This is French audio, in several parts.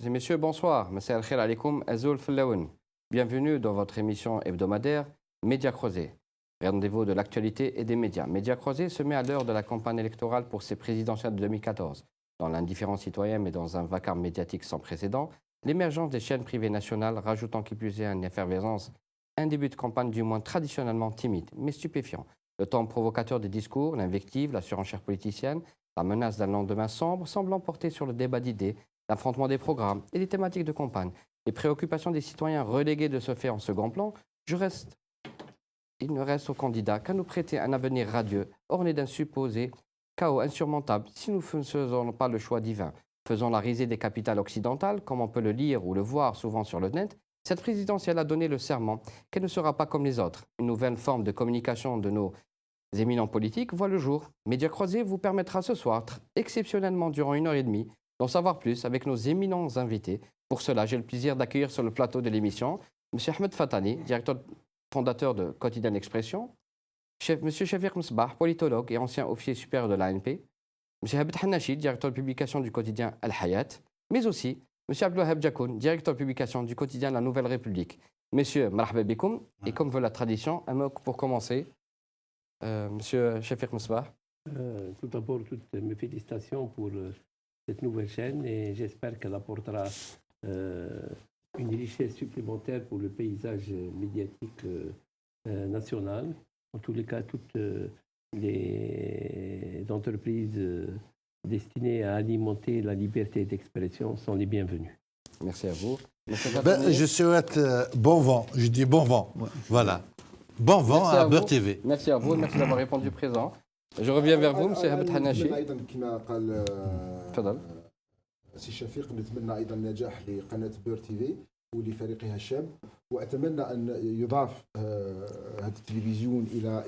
et messieurs, bonsoir. Massaء al-khir alaikum, Azoul Fellaoun. Bienvenue dans votre émission hebdomadaire Média Croisés. Rendez-vous de l'actualité et des médias. Média Croisés se met à l'heure de la campagne électorale pour ces présidentielles de 2014. Dans l'indifférence citoyenne et dans un vacarme médiatique sans précédent, l'émergence des chaînes privées nationales rajoutant qui plus est à une effervescence, un début de campagne du moins traditionnellement timide, mais stupéfiant. Le ton provocateur des discours, l'invective, la surenchère politicienne, la menace d'un lendemain sombre semblant porter sur le débat d'idées, l'affrontement des programmes et des thématiques de campagne, les préoccupations des citoyens reléguées de ce fait en second plan, il ne reste au candidat qu'à nous prêter un avenir radieux, orné d'un supposé chaos insurmontable si nous ne faisons pas le choix divin. Faisant la risée des capitales occidentales, comme on peut le lire ou le voir souvent sur le net, cette présidentielle a donné le serment qu'elle ne sera pas comme les autres. Une nouvelle forme de communication de nos éminents politiques voit le jour. Média Croisés vous permettra ce soir, exceptionnellement durant 1 heure et demie, d'en savoir plus avec nos éminents invités. Pour cela, j'ai le plaisir d'accueillir sur le plateau de l'émission M. Ahmed Fatani, directeur fondateur de Quotidien Expression, M. Shafiq Msbah, politologue et ancien officier supérieur de l'ANP, M. Habib Hanachi, directeur de publication du quotidien Al-Hayat, mais aussi M. Abdelwahab Jakoun, directeur de publication du quotidien La Nouvelle République. Messieurs, marhaba bikoum, et comme veut la tradition, un mot pour commencer. Monsieur Shafiq Msbah. Tout d'abord, toutes mes félicitations pour cette nouvelle chaîne et j'espère qu'elle apportera une richesse supplémentaire pour le paysage médiatique national. En tous les cas, toutes les entreprises destinées à alimenter la liberté d'expression sont les bienvenues. Merci à vous. Je souhaite bon vent. Je dis bon vent. Voilà. Bon vent à Beurre TV. Merci à vous, merci d'avoir répondu présent. Je reviens vers vous, M. Habib Hanachi. تفضل. سي شفيق نتمنى ايضا النجاح لقناه بير تي في ولفريقها الشاب واتمنى ان يضاف هذا التلفزيون الى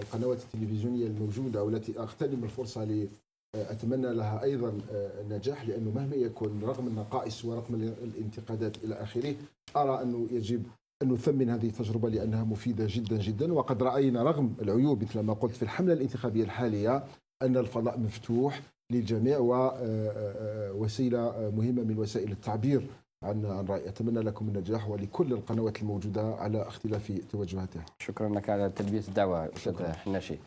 القنوات التلفزيونيه الموجوده والتي اغتنم الفرصه اتمنى لها ايضا النجاح لانه مهما يكون رغم النقائص ورغم الانتقادات الى اخره ارى انه يجب أن نثمن هذه التجربة لأنها مفيدة جدا جدا وقد رأينا رغم العيوب مثل ما قلت في الحملة الانتخابية الحالية أن الفضاء مفتوح للجميع ووسيلة مهمة من وسائل التعبير عن رأي. أتمنى لكم النجاح ولكل القنوات الموجودة على اختلاف توجهاتها. شكرا لك على تلبية الدعوة أستاذ حناشي.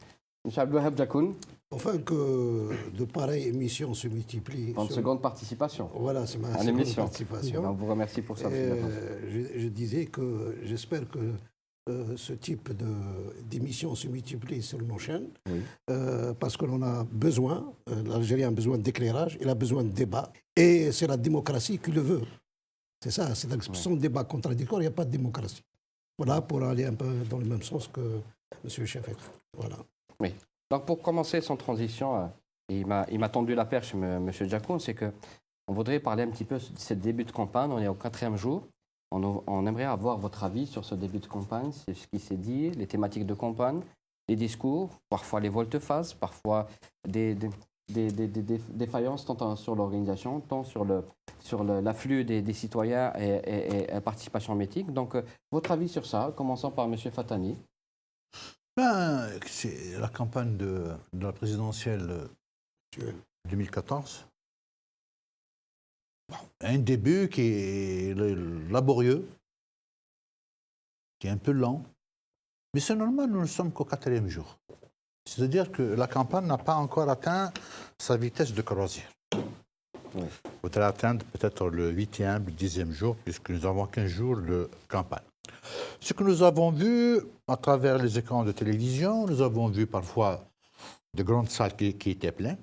M. Abdelwahab Jakoun. Enfin que de pareilles émissions se multiplient. En seconde participation. Voilà, c'est ma seconde participation. On vous remercie pour ça. Je disais que j'espère que ce type d'émissions se multiplient sur nos chaînes, oui. Parce que l'on a besoin, l'Algérie a besoin d'éclairage, il a besoin de débat, et c'est la démocratie qui le veut. C'est ça, c'est sans débat contradictoire, il n'y a pas de démocratie. Voilà, pour aller un peu dans le même sens que M. Chafek. Voilà. Oui. Donc pour commencer son transition, il m'a tendu la perche, M. Jakoun, c'est qu'on voudrait parler un petit peu de ce début de campagne. On est au 4e jour. On aimerait avoir votre avis sur ce début de campagne, c'est ce qui s'est dit, les thématiques de campagne, les discours, parfois les volte-face, parfois des défaillances tant sur l'organisation, tant sur l'afflux des citoyens et la participation médiatique. Donc votre avis sur ça, commençant par M. Fatani. C'est la campagne de la présidentielle 2014. Un début qui est laborieux, qui est un peu lent, mais c'est normal, nous ne sommes qu'au 4e jour. C'est-à-dire que la campagne n'a pas encore atteint sa vitesse de croisière. Oui. Il faudrait atteindre peut-être le 8e, le 10e jour, puisque nous avons 15 jours de campagne. Ce que nous avons vu à travers les écrans de télévision, nous avons vu parfois de grandes salles qui étaient pleines.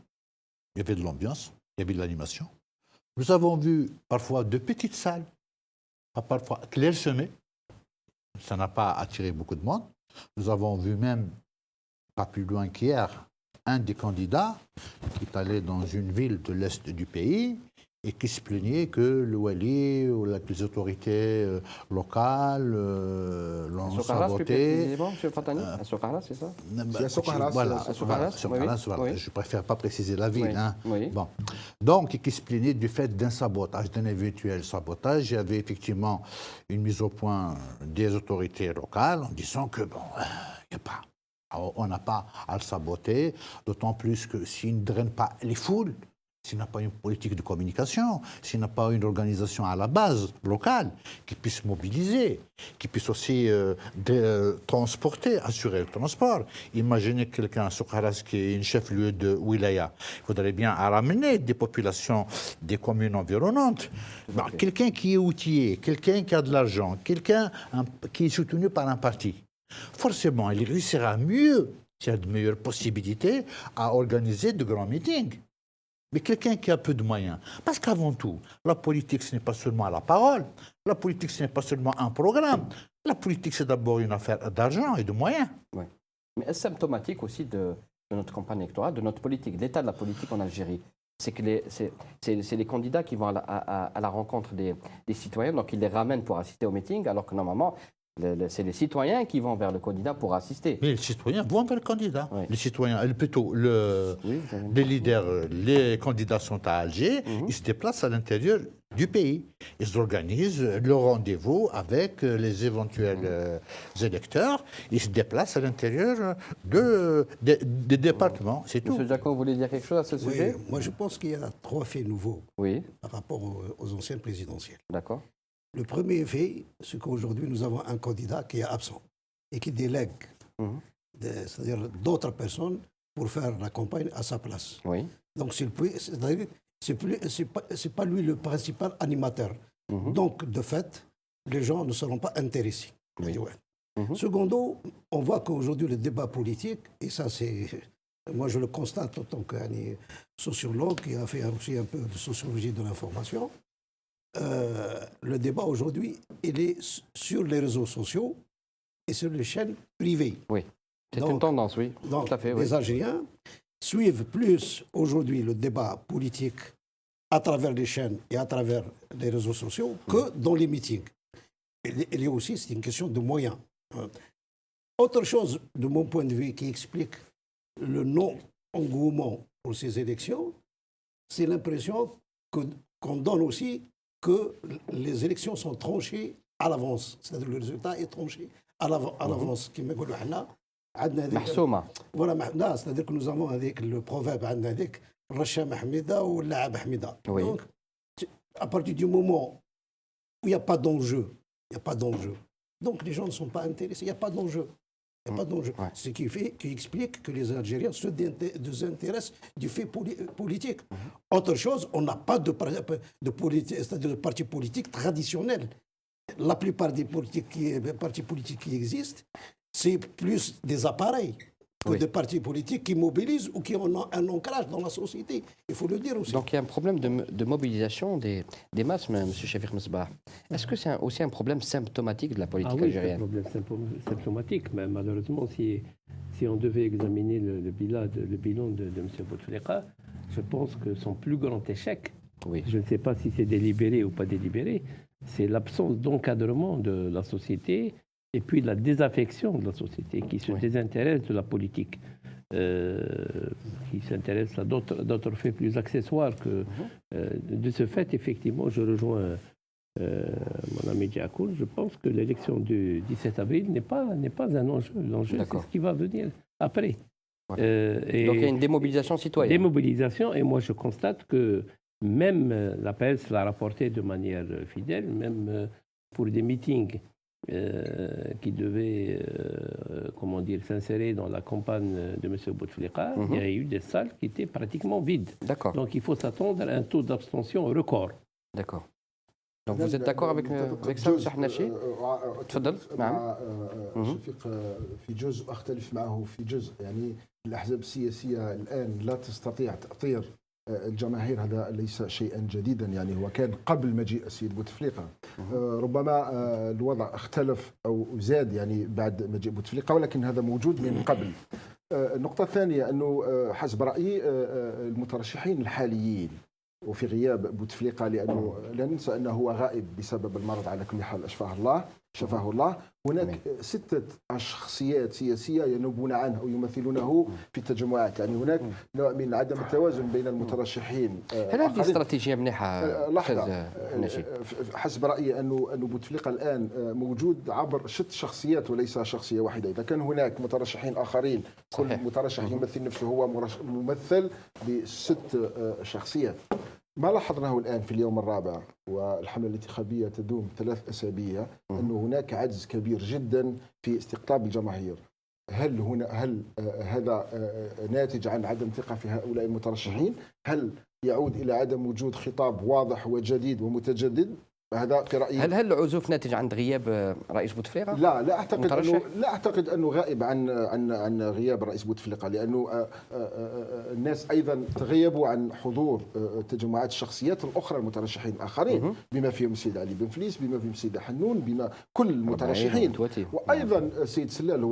Il y avait de l'ambiance, il y avait de l'animation. Nous avons vu parfois de petites salles, parfois clairsemées. Ça n'a pas attiré beaucoup de monde. Nous avons vu même, pas plus loin qu'hier, un des candidats qui est allé dans une ville de l'est du pays et qui se plaignait que le Wali ou les autorités locales l'ont saboté. M. Fatani, à Sokarlas, c'est ça? C'est à Sokarlas. Voilà, oui. Je préfère pas préciser la ville. Oui. Hein. Oui. Bon. Donc, qui se plaignait du fait d'un sabotage, d'un éventuel sabotage. Il y avait effectivement une mise au point des autorités locales en disant que, bon, il n'y a pas. On n'a pas à le saboter, d'autant plus que s'il ne draine pas les foules, s'il n'a pas une politique de communication, s'il n'a pas une organisation à la base locale qui puisse mobiliser, qui puisse aussi transporter, assurer le transport. Imaginez quelqu'un à Soukharas qui est un chef-lieu de wilaya. Il faudrait bien ramener des populations des communes environnantes. Bon, quelqu'un qui est outillé, quelqu'un qui a de l'argent, quelqu'un qui est soutenu par un parti. Forcément, il réussira mieux, s'il y a de meilleures possibilités, à organiser de grands meetings. Mais quelqu'un qui a peu de moyens. Parce qu'avant tout, la politique, ce n'est pas seulement la parole. La politique, ce n'est pas seulement un programme. La politique, c'est d'abord une affaire d'argent et de moyens. Oui. Mais est-ce symptomatique aussi de notre campagne électorale, de notre politique, de l'état de la politique en Algérie? C'est que c'est les candidats qui vont à la rencontre des citoyens, donc ils les ramènent pour assister au meeting, alors que normalement, c'est les citoyens qui vont vers le candidat pour assister. Mais les citoyens vont vers le candidat. Oui. Les citoyens, plutôt les leaders, les candidats sont à Alger, ils se déplacent à l'intérieur du pays. Ils organisent le rendez-vous avec les éventuels électeurs. Ils se déplacent à l'intérieur des départements, c'est tout. Monsieur Jaco, vous voulez dire quelque chose à ce sujet? Oui, moi je pense qu'il y a 3 faits nouveaux par rapport aux anciennes présidentielles. D'accord. Le premier fait, c'est qu'aujourd'hui, nous avons un candidat qui est absent et qui délègue, c'est-à-dire d'autres personnes, pour faire la campagne à sa place. Oui. Donc, c'est pas lui le principal animateur. Donc, de fait, les gens ne seront pas intéressés. Oui. Secondo, on voit qu'aujourd'hui, le débat politique, et ça, moi, je le constate en tant que sociologue qui a fait aussi un peu de sociologie de l'information. Le débat aujourd'hui, il est sur les réseaux sociaux et sur les chaînes privées. Oui, c'est une tendance, oui. Donc, tout à fait, les Algériens suivent plus aujourd'hui le débat politique à travers les chaînes et à travers les réseaux sociaux que dans les meetings. Il y a aussi, c'est une question de moyens. Autre chose, de mon point de vue, qui explique le non-engouement pour ces élections, c'est l'impression qu'on donne aussi que les élections sont tranchées à l'avance. C'est-à-dire que le résultat est tranché à l'avance. Voilà, c'est-à-dire que nous avons avec le proverbe avec Racham Ahmeda ou Laab Ahmeda. Donc, à partir du moment où il n'y a pas d'enjeu, donc les gens ne sont pas intéressés, il n'y a pas d'enjeu. Ce qui explique que les Algériens se désintéressent du fait politique. Autre chose, on n'a pas de parti politique traditionnel. La plupart des partis politiques qui existent, c'est plus des appareils que des partis politiques qui mobilisent ou qui ont un ancrage dans la société. Il faut le dire aussi. Donc il y a un problème de mobilisation des masses, M. Chafik Msbah. Est-ce que c'est aussi un problème symptomatique de la politique algérienne? C'est un problème symptomatique, mais malheureusement, si on devait examiner le bilan de M. Bouteflika, je pense que son plus grand échec, je ne sais pas si c'est délibéré ou pas délibéré, c'est l'absence d'encadrement de la société et puis la désaffection de la société qui se désintéresse de la politique, qui s'intéresse à d'autres faits plus accessoires. De ce fait, effectivement, je rejoins mon ami Diakoul. Je pense que l'élection du 17 avril n'est pas un enjeu. L'enjeu, c'est ce qui va venir après. Donc il y a une démobilisation citoyenne. Démobilisation, et moi je constate que même la presse l'a rapporté de manière fidèle, même pour des meetings qui devaient s'insérer dans la campagne de M. Bouteflika, il y a eu des salles qui étaient pratiquement vides. D'accord. Donc il faut s'attendre à un taux d'abstention record. D'accord. Donc vous êtes d'accord avec ça, M. Hnachi? تفضل. مع شفيق في جزء أختلف معه في جزء. يعني الأحزاب السياسية الآن لا تستطيع تأطير الجماهير، هذا ليس شيئا جديدا، يعني هو كان قبل مجيء السيد بوتفليقة. ربما الوضع اختلف أو زاد يعني بعد مجيء بوتفليقة، ولكن هذا موجود من قبل. النقطة الثانية أنه حسب رأيي المترشحين الحاليين وفي غياب بوتفليقة، لأنه لا ننسى أنه هو غائب بسبب المرض على كل حال أشفاه الله، شفاه الله. هناك 6 شخصيات سياسية ينوبون عنه أو يمثلونه في التجمعات، يعني هناك نوع من عدم التوازن بين المترشحين. هل هذه استراتيجية مليحة لحظة، حسب رأيي أنه بوتفليقة الآن موجود عبر 6 شخصيات وليس شخصية واحدة. إذا كان هناك مترشحين آخرين كل مترشح يمثل نفسه هو ممثل ب6 شخصيات. ما لاحظناه الآن في اليوم الرابع والحملة الانتخابية تدوم 3 أسابيع أن هناك عجز كبير جدا في استقطاب الجماهير. هل هذا ناتج عن عدم ثقة في هؤلاء المترشحين؟ هل يعود إلى عدم وجود خطاب واضح وجديد ومتجدد؟ هذا في رأيي. هل العزوف ناتج عن غياب رئيس بوتفليقة؟ لا أعتقد أنه غائب عن غياب رئيس بوتفليقة، لأنه الناس أيضا تغيبوا عن حضور تجمعات الشخصيات الأخرى المترشحين الآخرين، بما فيهم السيد علي بن فليس، بما فيهم السيد حنون، بما كل المترشحين، وأيضا السيد سلال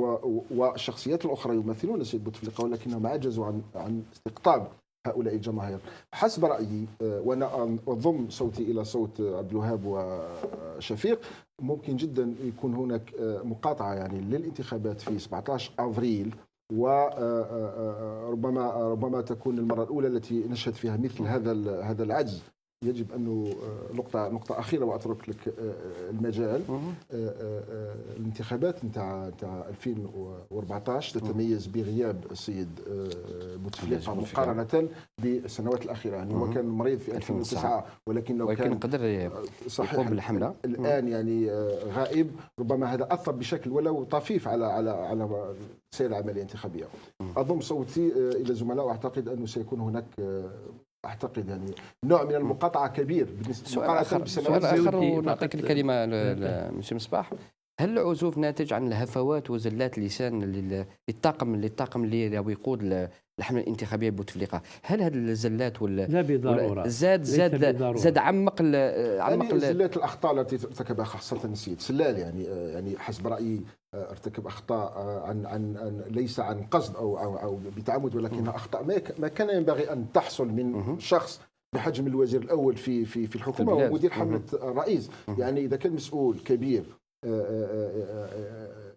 والشخصيات الأخرى يمثلون السيد بوتفليقة، ولكنهم عجزوا عن استقطاب هؤلاء الجماهير. حسب رأيي، وأنا أضم صوتي إلى صوت عبد الوهاب وشفيق، ممكن جدا يكون هناك مقاطعة يعني للانتخابات في 17 أفريل، وربما تكون المرة الأولى التي نشهد فيها مثل هذا العجز. يجب أنه نقطة أخيرة وأترك لك المجال. الانتخابات نتاع 2014 تتميز بغياب السيد بوتفليقة مقارنة بالسنوات الأخيرة. يعني هو كان مريض في 2009، ولكن لو كان قدر يقوم بالحملة الآن يعني غائب، ربما هذا أثر بشكل ولو طفيف على سير العملية الانتخابية. أضم صوتي إلى الزملاء، وأعتقد أنه سيكون هناك يعني نوع من المقاطعة كبير بالنسبة سؤال آخر ونعطيك الكلمة لمسيو مصباح. هل العزوف ناتج عن الهفوات وزلات اللسان للطاقم اللي يقود الحملة الانتخابية بوتفليقة؟ هل هذه الزلات لا بضرورة زاد عمق زلات الأخطاء التي ارتكبها خاصة السيد سلال، يعني حسب رأيي ارتكب أخطاء عن ليس عن قصد أو بتعمد، ولكنها أخطاء ما كان ينبغي أن تحصل من شخص بحجم الوزير الأول في الحكومة ومدير حملة الرئيس. يعني إذا كان مسؤول كبير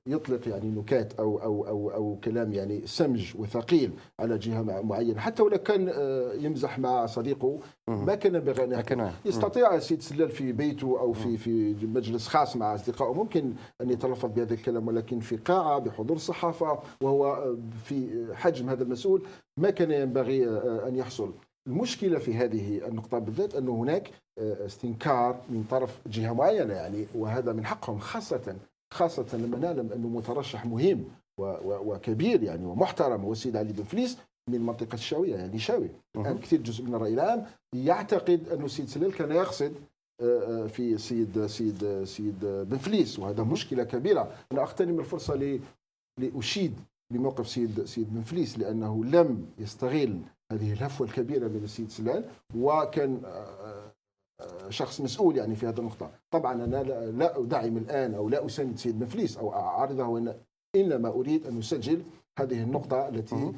يطلق يعني نكات أو كلام يعني سمج وثقيل على جهة معينة، حتى ولو كان يمزح مع صديقه، ما كان ينبغي أن يستطيع السيد سلال في بيته أو في مجلس خاص مع أصدقائه ممكن أن يتلفظ بهذا الكلام، ولكن في قاعة بحضور الصحافة وهو في حجم هذا المسؤول ما كان ينبغي أن يحصل. المشكلة في هذه النقطة بالذات أنه هناك استنكار من طرف جهة معينة، يعني وهذا من حقهم، خاصة لما نعلم أنه مترشح مهم وكبير يعني ومحترم هو السيد علي بن فليس من منطقة الشاوية، يعني شاوي. كثير جزء من الرأي العام يعتقد أنه السيد سلال كان يقصد في سيد بن فليس، وهذا مشكلة كبيرة. أنا أغتنم الفرصة لأشيد بموقف سيد بن فليس، لأنه لم يستغل هذه الهفوة الكبيرة من السيد سلال، وكان شخص مسؤول يعني في هذه النقطة. طبعا أنا لا أدعم الآن أو لا أساند سيد بن فليس أو أعارضه، إنما أريد أن أسجل هذه النقطة التي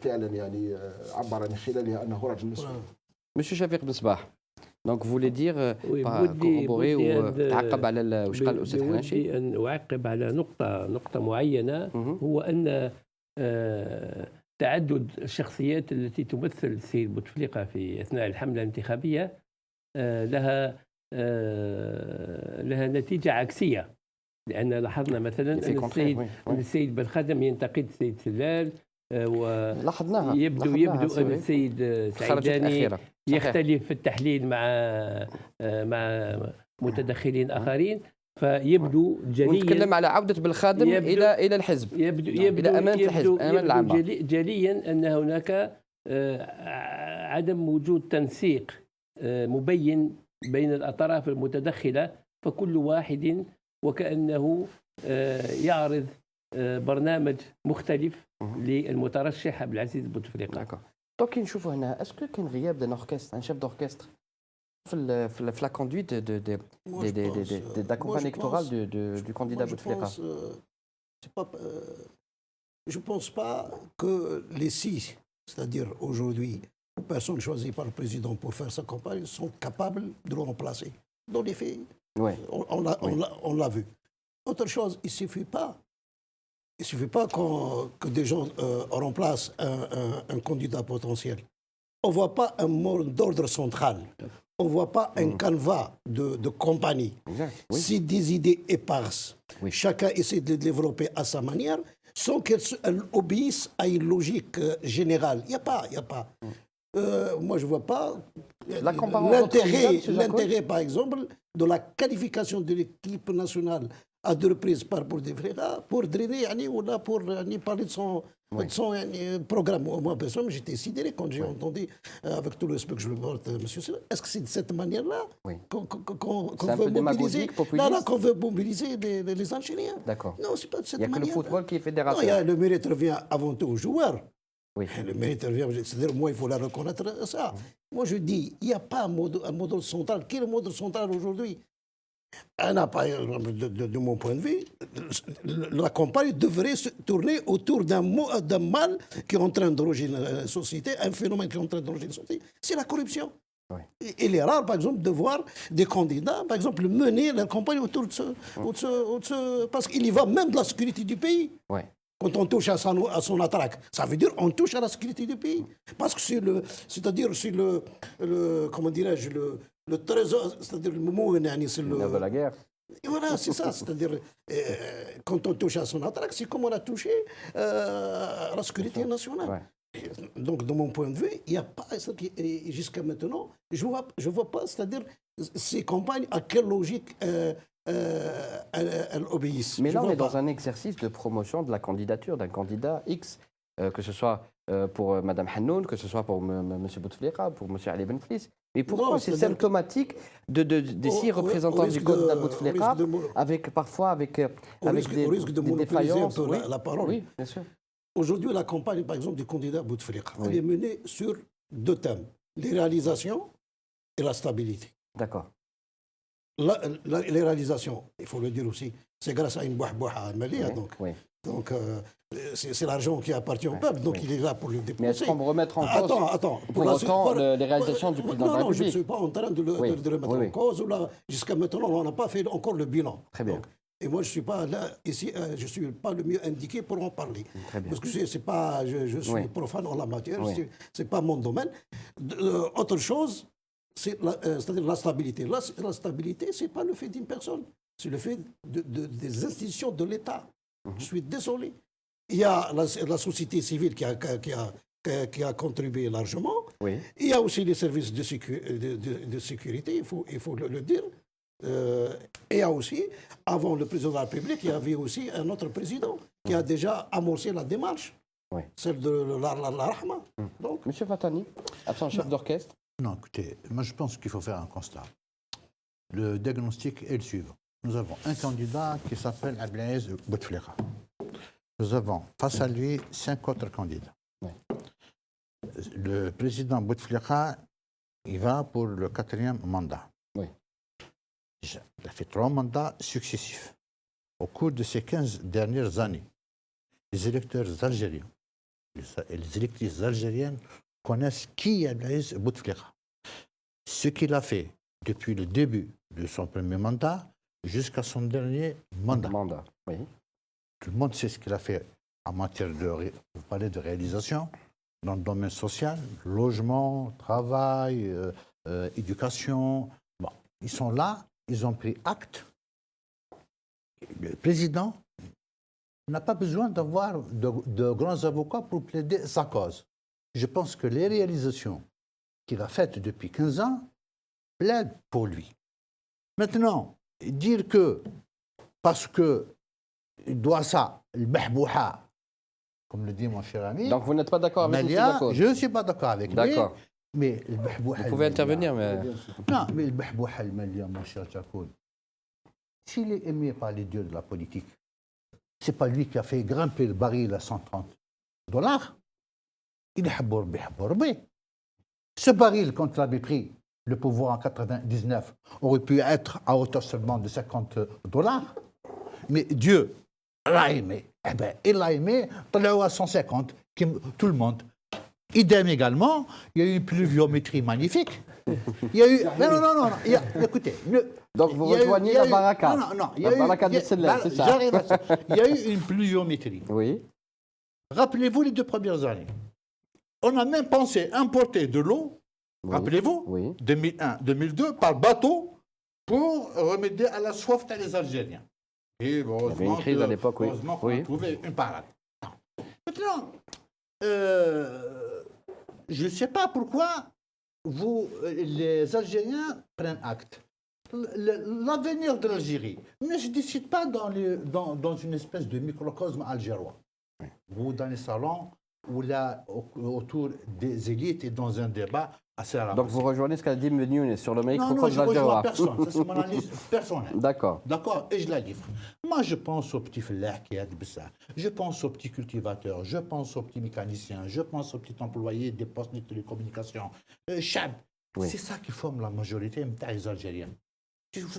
فعلا يعني عبر من خلالها أنه رجل مسؤول. Monsieur Shafiq Misbah, donc vous voulez dire corroborer وتعقب على وش قال الأستاذ حناشي؟ ودي أن أعقب على نقطة معينة، هو أن تعدد الشخصيات التي تمثل السيد بوتفليقة في أثناء الحملة الانتخابية لها نتيجة عكسية، لأن لاحظنا مثلا أن السيد بن خدم ينتقد السيد سلال، ويبدو أن السيد سعيداني يختلف في التحليل مع متدخلين آخرين، فيبدو جليا نتكلم على عودة بالخادم إلى الحزب، إلى أمانة الحزب، أمانة العامة. جليا أن هناك عدم وجود تنسيق مبين بين الأطراف المتدخلة، فكل واحد وكأنه يعرض برنامج مختلف للمترشح عبد العزيز بوتفليقة. دونك نشوفوا هنا اسكو كاين غياب دان اوركستر ان شيف دوركستر في لا كوندويت دا كومباني الكتورال دو كانديدا بوتفليقة. Je ne pense pas que les 6, c'est-à-dire aujourd'hui, personnes choisies par le président pour faire sa campagne sont capables de le remplacer. Dans les faits, on l'a vu. Autre chose, il ne suffit pas. Il ne suffit pas que des gens remplacent un candidat potentiel. On ne voit pas un mot d'ordre central. On ne voit pas un canevas de compagnie. Exact, oui. C'est des idées éparses. Oui. Chacun essaie de les développer à sa manière, sans qu'elles obéissent à une logique générale. Il n'y a pas. Moi, je ne vois pas La comparance entre candidats, M. Jacot l'intérêt, par exemple, de la qualification de l'équipe nationale à 2 reprises par Bouteflika pour drainer, ou là, pour parler de son programme. Moi, personnellement, j'étais sidéré quand j'ai entendu, avec tout le respect que je le porte, M. Silla, est-ce que c'est de cette manière-là qu'on c'est un veut peu démagogique, populiste qu'on veut mobiliser les Algériens? D'accord. Non, c'est pas de cette Il n'y a que manière. le football qui est Non, fédérateur. le mérite revient avant tout aux joueurs. Oui. Le mérite revient, c'est-à-dire, moi, il faut la reconnaître ça. Moi, je dis, il n'y a pas un modèle central. Quel est le modèle central aujourd'hui? De mon point de vue, la campagne devrait se tourner autour d'un mal qui est en train d'enroger la société, un phénomène qui est en train d'enroger la société, c'est la corruption. Oui. Il est rare, par exemple, de voir des candidats, par exemple, mener la campagne autour de ce parce qu'il y va même de la sécurité du pays. Oui. Quand on touche à son attaque, ça veut dire qu'on touche à la sécurité du pays. Parce que c'est comment dirais-je, le trésor, c'est-à-dire le moment où on est, c'est le nerf de la guerre. Et voilà, c'est ça. C'est-à-dire, quand on touche à son attaque, c'est comme on a touché à la sécurité nationale. Ouais. Donc, de mon point de vue, il n'y a pas, jusqu'à maintenant, je ne vois pas, c'est-à-dire, ces campagnes, à quelle logique elles obéissent. Mais là, on est dans un exercice de promotion de la candidature d'un candidat X, que ce soit pour Mme Hannoun, que ce soit pour M. Bouteflika, pour M. Ali Benflis. Mais pourquoi c'est symptomatique des 6 représentants du candidat Bouteflika, parfois avec des défaillances un peu la parole. Oui, bien sûr. Aujourd'hui, la campagne, par exemple, du candidat Bouteflika, elle est menée sur 2 thèmes, les réalisations et la stabilité. D'accord. Les réalisations, il faut le dire aussi, c'est grâce à une bouah-bouah malienne. Donc, c'est l'argent qui appartient au peuple, donc il est là pour le dépenser. Mais est-ce qu'on va remettre en cause pour autant les réalisations du président de la République? Non, je ne suis pas en train de le remettre en cause. Jusqu'à maintenant, on n'a pas fait encore le bilan. Très bien. Donc, et moi, je ne suis pas là, ici, je ne suis pas le mieux indiqué pour en parler. Très bien. Parce que je suis profane en la matière, ce n'est pas mon domaine. Autre chose, c'est-à-dire la stabilité. La stabilité, ce n'est pas le fait d'une personne, c'est le fait des institutions de l'État. Je suis désolé. Il y a la société civile qui a contribué largement. Oui. Il y a aussi les services de sécurité, il faut le dire. Et il y a aussi, avant le président de la République, il y avait aussi un autre président qui a déjà amorcé la démarche, celle de la Rahma. Donc, Monsieur Fatani, absent chef d'orchestre. Non, écoutez, moi je pense qu'il faut faire un constat. Le diagnostic est le suivant. Nous avons un candidat qui s'appelle Abdelaziz Bouteflika. Nous avons face à lui 5 autres candidats. Oui. Le président Bouteflika, il va pour le 4e mandat. Oui. Il a fait 3 mandats successifs. Au cours de ces 15 dernières années, les électeurs algériens et les électrices algériennes connaissent qui est Abdelaziz Bouteflika. Ce qu'il a fait depuis le début de son premier mandat jusqu'à son dernier mandat. Oui. Tout le monde sait ce qu'il a fait en matière vous parlez de réalisation, dans le domaine social, logement, travail, éducation. Bon, ils sont là, ils ont pris acte. Le président n'a pas besoin d'avoir de grands avocats pour plaider sa cause. Je pense que les réalisations qu'il a faites depuis 15 ans plaident pour lui. Maintenant, dire que parce que il doit ça, le bahbouha, comme le dit mon cher ami. Donc vous n'êtes pas d'accord avec M. Jacot? Je ne suis pas d'accord avec lui. D'accord. Mais le bahbouha. Vous pouvez intervenir, mais. Non, mais le bahbouha al-malien, mon cher Jacot, s'il est aimé par les dieux de la politique, ce n'est pas lui qui a fait grimper le baril à $130. Il est habbour. Ce baril, quand il avait pris le pouvoir en 99, aurait pu être à hauteur seulement de $50. Mais Dieu l'a aimé. Eh bien, il l'a aimé, à 150, tout le monde. idem également, il y a eu une pluviométrie magnifique. Il y a eu. Non. Écoutez. Donc vous rejoignez la baraka. Non. La baraka de Sellem, c'est ça. J'arrive à ça. Il y a eu une pluviométrie. Oui. Rappelez-vous les 2 premières années. On a même pensé importer de l'eau, Oui. rappelez-vous, Oui. 2001, 2002, par bateau pour remédier à la soif des Algériens. Et bon, Il y avait une crise à l'époque, oui. Heureusement qu'on Oui. a trouvé une parade. Maintenant, je ne sais pas pourquoi les Algériens prennent acte. L'avenir de l'Algérie ne se décide pas dans une espèce de microcosme algérois, ou dans les salons, ou là, autour des élites et dans un débat assez à la Donc vous rejoignez ce qu'a dit Younes sur le microcosme je ne rejoins algérois. personne. Ça, c'est mon analyse personnelle. D'accord. D'accord, et je la livre. Moi, je pense aux petits fellah qui aident ça. Je pense aux petits cultivateurs, je pense aux petits mécaniciens, je pense aux petits employés des postes de télécommunications. Chab, Oui. c'est ça qui forme la majorité des Algériens.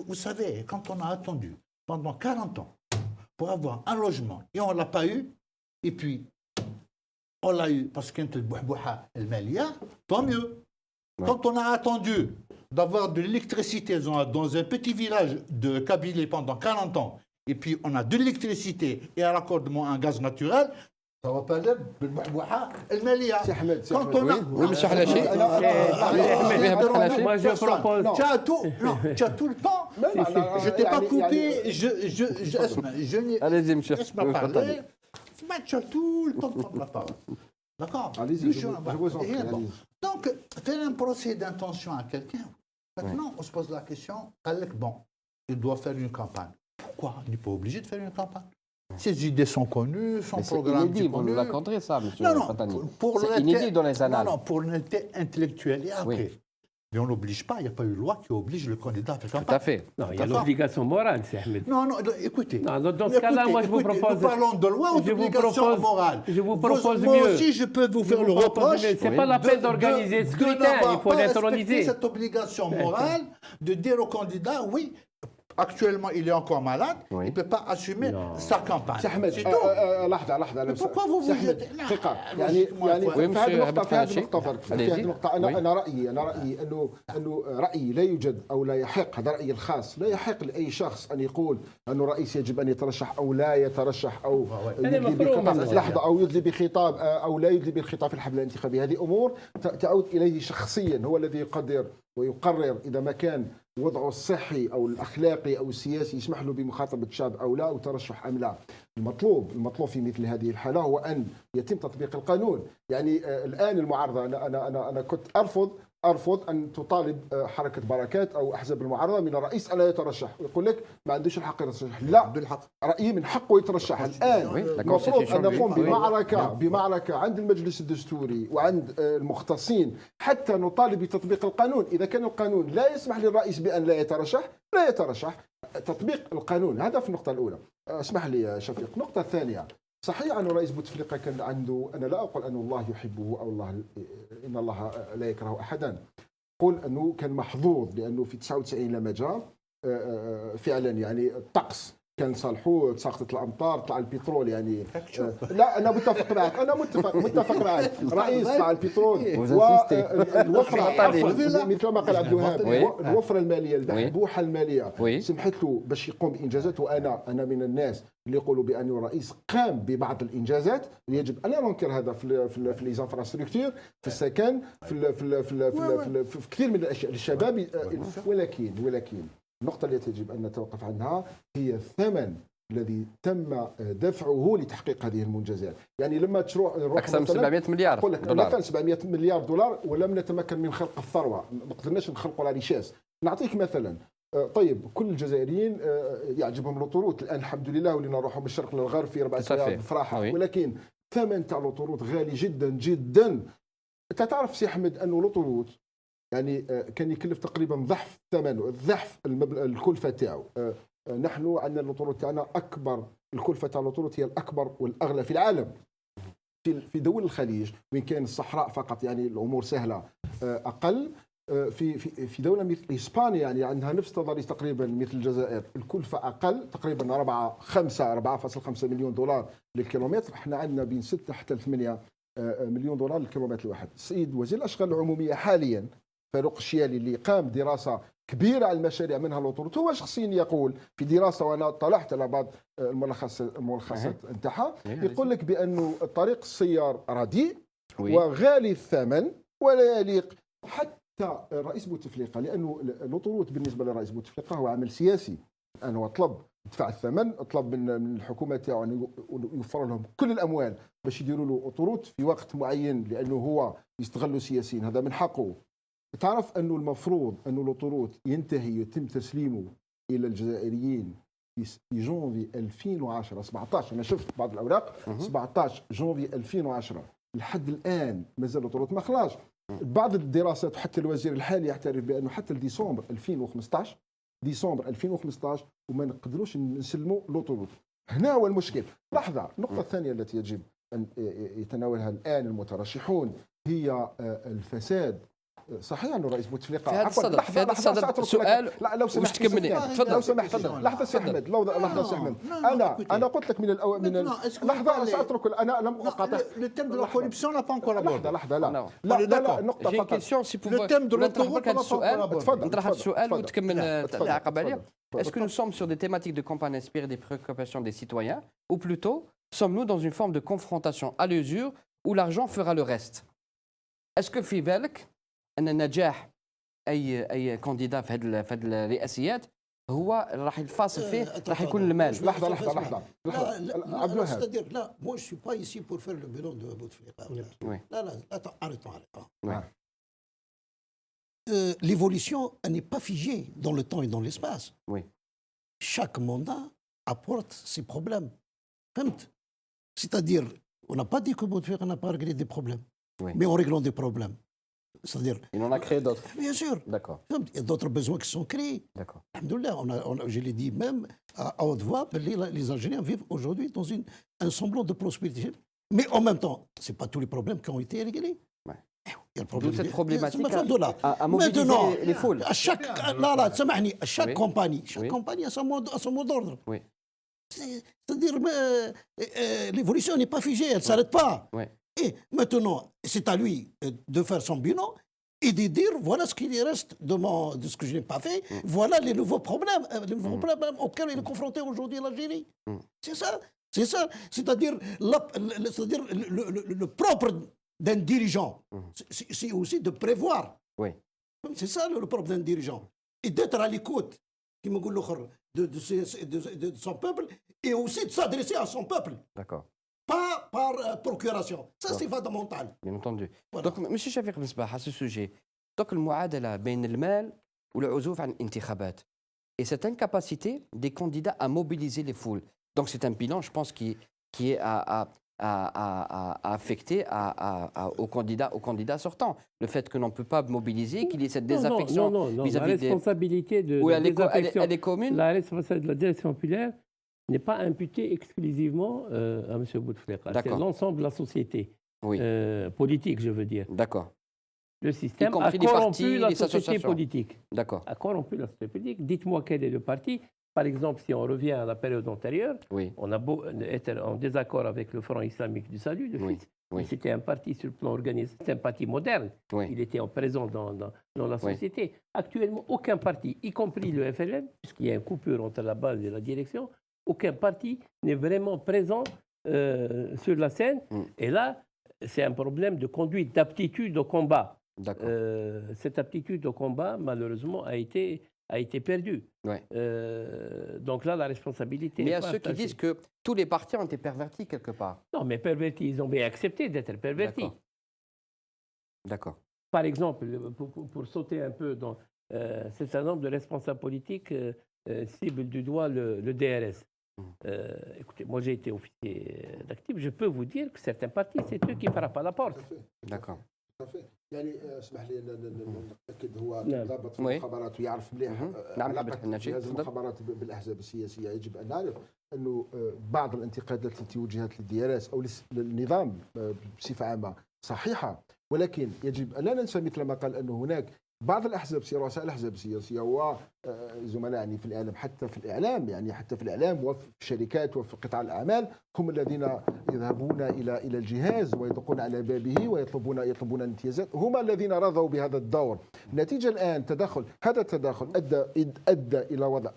Vous savez, quand on a attendu pendant 40 ans pour avoir un logement et on ne l'a pas eu, et puis on l'a eu parce qu'il y a le Malia, tant mieux. Ouais. Quand on a attendu d'avoir de l'électricité dans un petit village de Kabylie pendant 40 ans, et puis on a de l'électricité et un raccordement en gaz naturel, ça va pas être le Malia. Quand on a... Oui, monsieur Halachi. Moi, je propose. Tu as tout le temps. Je t'ai pas coupé. Allez-y, monsieur. Laisse-moi parler. Tu as tout le temps de prendre la parole. D'accord. Allez-y, je vous en prie. Bon. Donc, faire un procès d'intention à quelqu'un. Maintenant, on se pose la question, bon, il doit faire une campagne. Pourquoi il n'est pas obligé de faire une campagne? Ses idées sont connues, son Mais c'est programme inédit, est vous nous connu. l'accorderez ça, monsieur Non, Fatani. pour C'est inédit dans les annales. Non, pour l'honnêteté intellectuelle et après. Oui. Mais on n'oblige pas, il n'y a pas eu de loi qui oblige le candidat à faire campagne. Tout à fait. Non, il y a D'accord. l'obligation morale, c'est Ahmed. Non, écoutez. Non, dans ce cas-là, moi, je vous propose... Nous parlons de loi ou je vous d'obligation propose- morale. je vous propose Moi mieux. aussi, je peux vous faire le propose reproche. mieux. C'est pas la peine d'organiser ce scrutin, n'avoir il faut pas respecté l'introniser. cette obligation morale de dire au candidat, oui, actuellement, il est encore malade, Oui. il ne peut pas assumer Non. sa campagne. سي احمد C'est tout. لحظه pourquoi vous سي أحمد، jetez- لا، دقيقه لا، يعني logiquement, Oui, في هذه monsieur النقطه في هذه Habib النقطه Kanachi. فرق في Allez-y. هذه النقطه Oui. انا رايي انه رايي لا يوجد او لا يحق، هذا رايي الخاص، لا يحق لاي شخص ان يقول انه الرئيس يجب ان يترشح او لا يترشح او هذا يدلي مفروغ بخطاب منه. لحظه او يدلي بخطاب او لا يدلي بالخطاب في الحمله الانتخابيه. هذه امور تعود اليه شخصيا، هو الذي يقدر ويقرر اذا ما كان وضعه الصحي او الاخلاقي او السياسي يسمح له بمخاطبه شاب او لا، او ترشح ام لا. المطلوب في مثل هذه الحاله هو ان يتم تطبيق القانون. يعني الان المعارضه، انا كنت ارفض ان تطالب حركه بركات او احزاب المعارضه من الرئيس الا يترشح، ويقول لك ما عندوش الحق يترشح. لا، رايي من حقه يترشح. الان المفروض ان نقوم بمعركه عند المجلس الدستوري وعند المختصين حتى نطالب بتطبيق القانون. اذا كان القانون لا يسمح للرئيس بان لا يترشح، تطبيق القانون. هذا في النقطه الاولى. اسمح لي يا شفيق. النقطه الثانيه، صحيح أن رئيس بوتفليقة كان عنده، أنا لا أقول أن الله يحبه أو إن الله لا يكره أحدا، أقول أنه كان محظوظ لأنه في 99 لما جاء فعلا يعني الطقس كان صالحوه، تساقطت الامطار، طلع البترول يعني. لا انا متفق معك، متفق معك. رئيس طلع البترول والوفره مثل ما قال عبد الوهاب، الوفره الماليه، البحبوحه الماليه سمحت له باش يقوم بانجازات. وانا من الناس اللي يقولوا بان الرئيس قام ببعض الانجازات، يجب ان ننكر هذا في ليزانفراستركتور، في السكن، في كثير من الاشياء للشباب. ولكن النقطة التي يجب أن نتوقف عنها هي الثمن الذي تم دفعه لتحقيق هذه المنجزات. يعني لما تروح أكثر من 700 مليار دولار، مثلا 700 مليار دولار، ولم نتمكن من خلق الثروة، ما قدرناش نخلقوا لا ريشاس. نعطيك مثلا، طيب كل الجزائريين يعجبهم لوطوروت الآن الحمد لله، ولينا نروحوا من الشرق للغرب في 4 ساعات بفراحة، ولكن ثمن تاع لوطوروت غالي جدا جدا. أنت تعرف سي أحمد أنه لوطوروت يعني كان يكلف تقريبا ضعف ثمنه، ضعف الكلفه تاعو. نحن عندنا اللوطوروت تاعنا اكبر، الكلفه تاع اللوطوروت هي الاكبر والاغلى في العالم. في دول الخليج وين كان الصحراء فقط يعني الامور سهله اقل. في دوله مثل اسبانيا يعني عندها نفس تضاريس تقريبا مثل الجزائر، الكلفه اقل تقريبا 4.5 مليون دولار للكيلومتر. احنا عندنا بين 6 حتى 8 مليون دولار للكيلومتر الواحد. السيد وزير الاشغال العموميه حاليا فاروق الشيالي اللي قام دراسه كبيره على المشاريع منها الاوتوروت هو شخصيا يقول في دراسه، وانا طلعت على بعض الملخصات نتاعها، يقول لك بانه الطريق السيار رديء وغالي الثمن ولا يليق حتى رئيس بوتفليقه، لانه الاوتوروت بالنسبه لرئيس بوتفليقه هو عمل سياسي. انه طلب يدفع الثمن، طلب من الحكومه تاعو ان يوفر لهم كل الاموال باش يديروا له اوتوروت في وقت معين، لانه هو يستغلوا سياسيين، هذا من حقه. تعرف انه المفروض انه الاوتوروت ينتهي يتم تسليمه الى الجزائريين في جونفي 2010 17. انا شفت بعض الاوراق 17 جونفي 2010. لحد الان مازال الاوتوروت ما خلاش. بعض الدراسات حتى الوزير الحالي يعترف بانه حتى ديسمبر 2015 وما نقدروش نسلموا لوطوروت. هنا هو المشكل. لحظه، النقطه الثانيه التي يجب ان يتناولها الان المترشحون هي الفساد. صحيح انه رئيس بوتفليقه في هذا الصدد سؤال. لا لو سمحت تكملي، تفضل. لو سمحت لحظه سي احمد، لحظه سي احمد. انا قلت لك لحظه ساترك. انا لم اقاطع. Le thème de la corruption n'a pas encore abordé. لحظه لا النقطه فقط. Le thème de l'autoroute n'a pas encore abordé. نطرح هذا السؤال وتكمل تعقب عليه. Est-ce que nous sommes sur des thématiques de campagne inspirées des préoccupations des citoyens, ou plutôt sommes-nous dans une forme de confrontation à l'usure où l'argent fera le reste? Est-ce que في بالك أن نجاح أي كانديدا في هذه الرئاسيات هو راح الفاصل فيه راح يكون المال؟ لحظة. لا moi je suis pas ici pour faire le bilan de Bouteflika. لا arrêtons. L'évolution n'est pas figée dans le temps et dans l'espace. Oui. Chaque mandat apporte ses problèmes. C'est-à-dire, on n'a pas dit que Bouteflika n'a pas réglé des problèmes, mais en réglant des problèmes. C'est-à-dire, il en a créé d'autres. Bien sûr. D'accord. Il y a d'autres besoins qui sont créés. D'accord. Alhamdoulilah, je l'ai dit même à haute voix, les Algériens vivent aujourd'hui dans un semblant de prospérité. Mais en même temps, ce n'est pas tous les problèmes qui ont été réglés. Ouais. Il y a le problème. D'où cette problématique à mobiliser les foules. À chaque compagnie a son mot d'ordre. Oui. C'est-à-dire, l'évolution n'est pas figée, elle ne s'arrête pas. Oui. Et maintenant, c'est à lui de faire son bilan et de dire voilà ce qu'il reste de ce que je n'ai pas fait, voilà les nouveaux problèmes auxquels il est confronté aujourd'hui l'Algérie. C'est ça. C'est-à-dire le propre d'un dirigeant, c'est aussi de prévoir. Oui. C'est ça le propre d'un dirigeant. Et d'être à l'écoute, de son peuple, et aussi de s'adresser à son peuple. D'accord. Pas par procuration. Ça, c'est fondamental. Bien entendu. Voilà. Donc, M. Chafik Misbah, à ce sujet, donc المعادلة بين المال والعزوف عن الانتخابات et cette incapacité des candidats à mobiliser les foules. Donc, c'est un bilan, je pense, qui est à affecter aux candidats sortants. Le fait que l'on ne peut pas mobiliser, qu'il y ait cette désaffection vis-à-vis la responsabilité de la désaffection, elle est commune. La responsabilité de la direction populaire n'est pas imputée exclusivement à M. Bouteflika. C'est l'ensemble de la société politique, je veux dire. D'accord. Le système a corrompu la société politique. D'accord. A corrompu la société politique. Dites-moi quel est le parti. Par exemple, si on revient à la période antérieure, on a beau être en désaccord avec le Front islamique du salut, le FIS. C'était un parti sur le plan organisé, c'est un parti moderne. Il était présent dans la société. Actuellement, aucun parti, y compris le FLN, puisqu'il y a une coupure entre la base et la direction, aucun parti n'est vraiment présent sur la scène. Et là, c'est un problème de conduite, d'aptitude au combat. Cette aptitude au combat, malheureusement, a été perdue. Donc là, la responsabilité. Mais il y a ceux qui disent que tous les partis ont été pervertis quelque part. Non, mais pervertis, ils ont bien accepté d'être pervertis. D'accord. Par exemple, pour sauter un peu dans un certain nombre de responsables politiques ciblent du doigt le DRS. Écoutez, moi j'ai été officier d'actif, je peux vous dire que certains partis, c'est eux qui frappent à la porte. D'accord. يعني اسمح لي نتاكد هو ضابط في المخابرات ويعرف مليح علاقه جهاز المخابرات بالاحزاب السياسيه. يجب ان نعرف انه بعض الانتقادات التي وجهت للديارات او للنظام بصفه عامه صحيحه، ولكن يجب ان لا ننسى مثل ما قال انه هناك بعض الاحزاب السياسيه، رؤساء الاحزاب السياسيه وزملائنا في الاعلام، حتى في الاعلام يعني حتى في الاعلام وفي الشركات وفي قطاع الاعمال، هم الذين يذهبون الى الجهاز ويدقون على بابه ويطلبون الامتيازات، هم الذين رضوا بهذا الدور. النتيجه الان هذا التداخل ادى الى وضع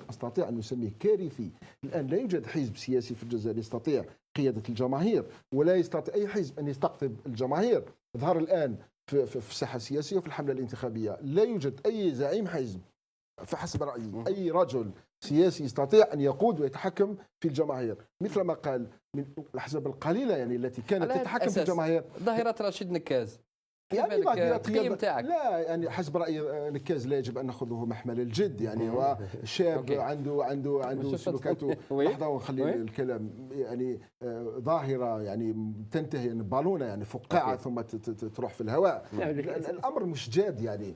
استطيع ان نسميه كارثي. الان لا يوجد حزب سياسي في الجزائر يستطيع قياده الجماهير، ولا يستطيع اي حزب ان يستقطب الجماهير. ظهر الان في الساحه السياسيه وفي الحمله الانتخابيه لا يوجد اي زعيم حزب فحسب رايي، اي رجل سياسي يستطيع ان يقود ويتحكم في الجماهير، مثل ما قال من الاحزاب القليله يعني التي كانت تتحكم في الجماهير. ظاهره رشيد نكاز يعني التقييم تاعك؟ لا يعني حسب رايي نكاز لا يجب ان ناخذه محمل الجد، يعني هو شاب عنده سلوكاته. لحظه ونخلي الكلام. يعني ظاهره يعني تنتهي يعني بالونه يعني فقاعه ثم تروح في الهواء. الامر مش جاد يعني.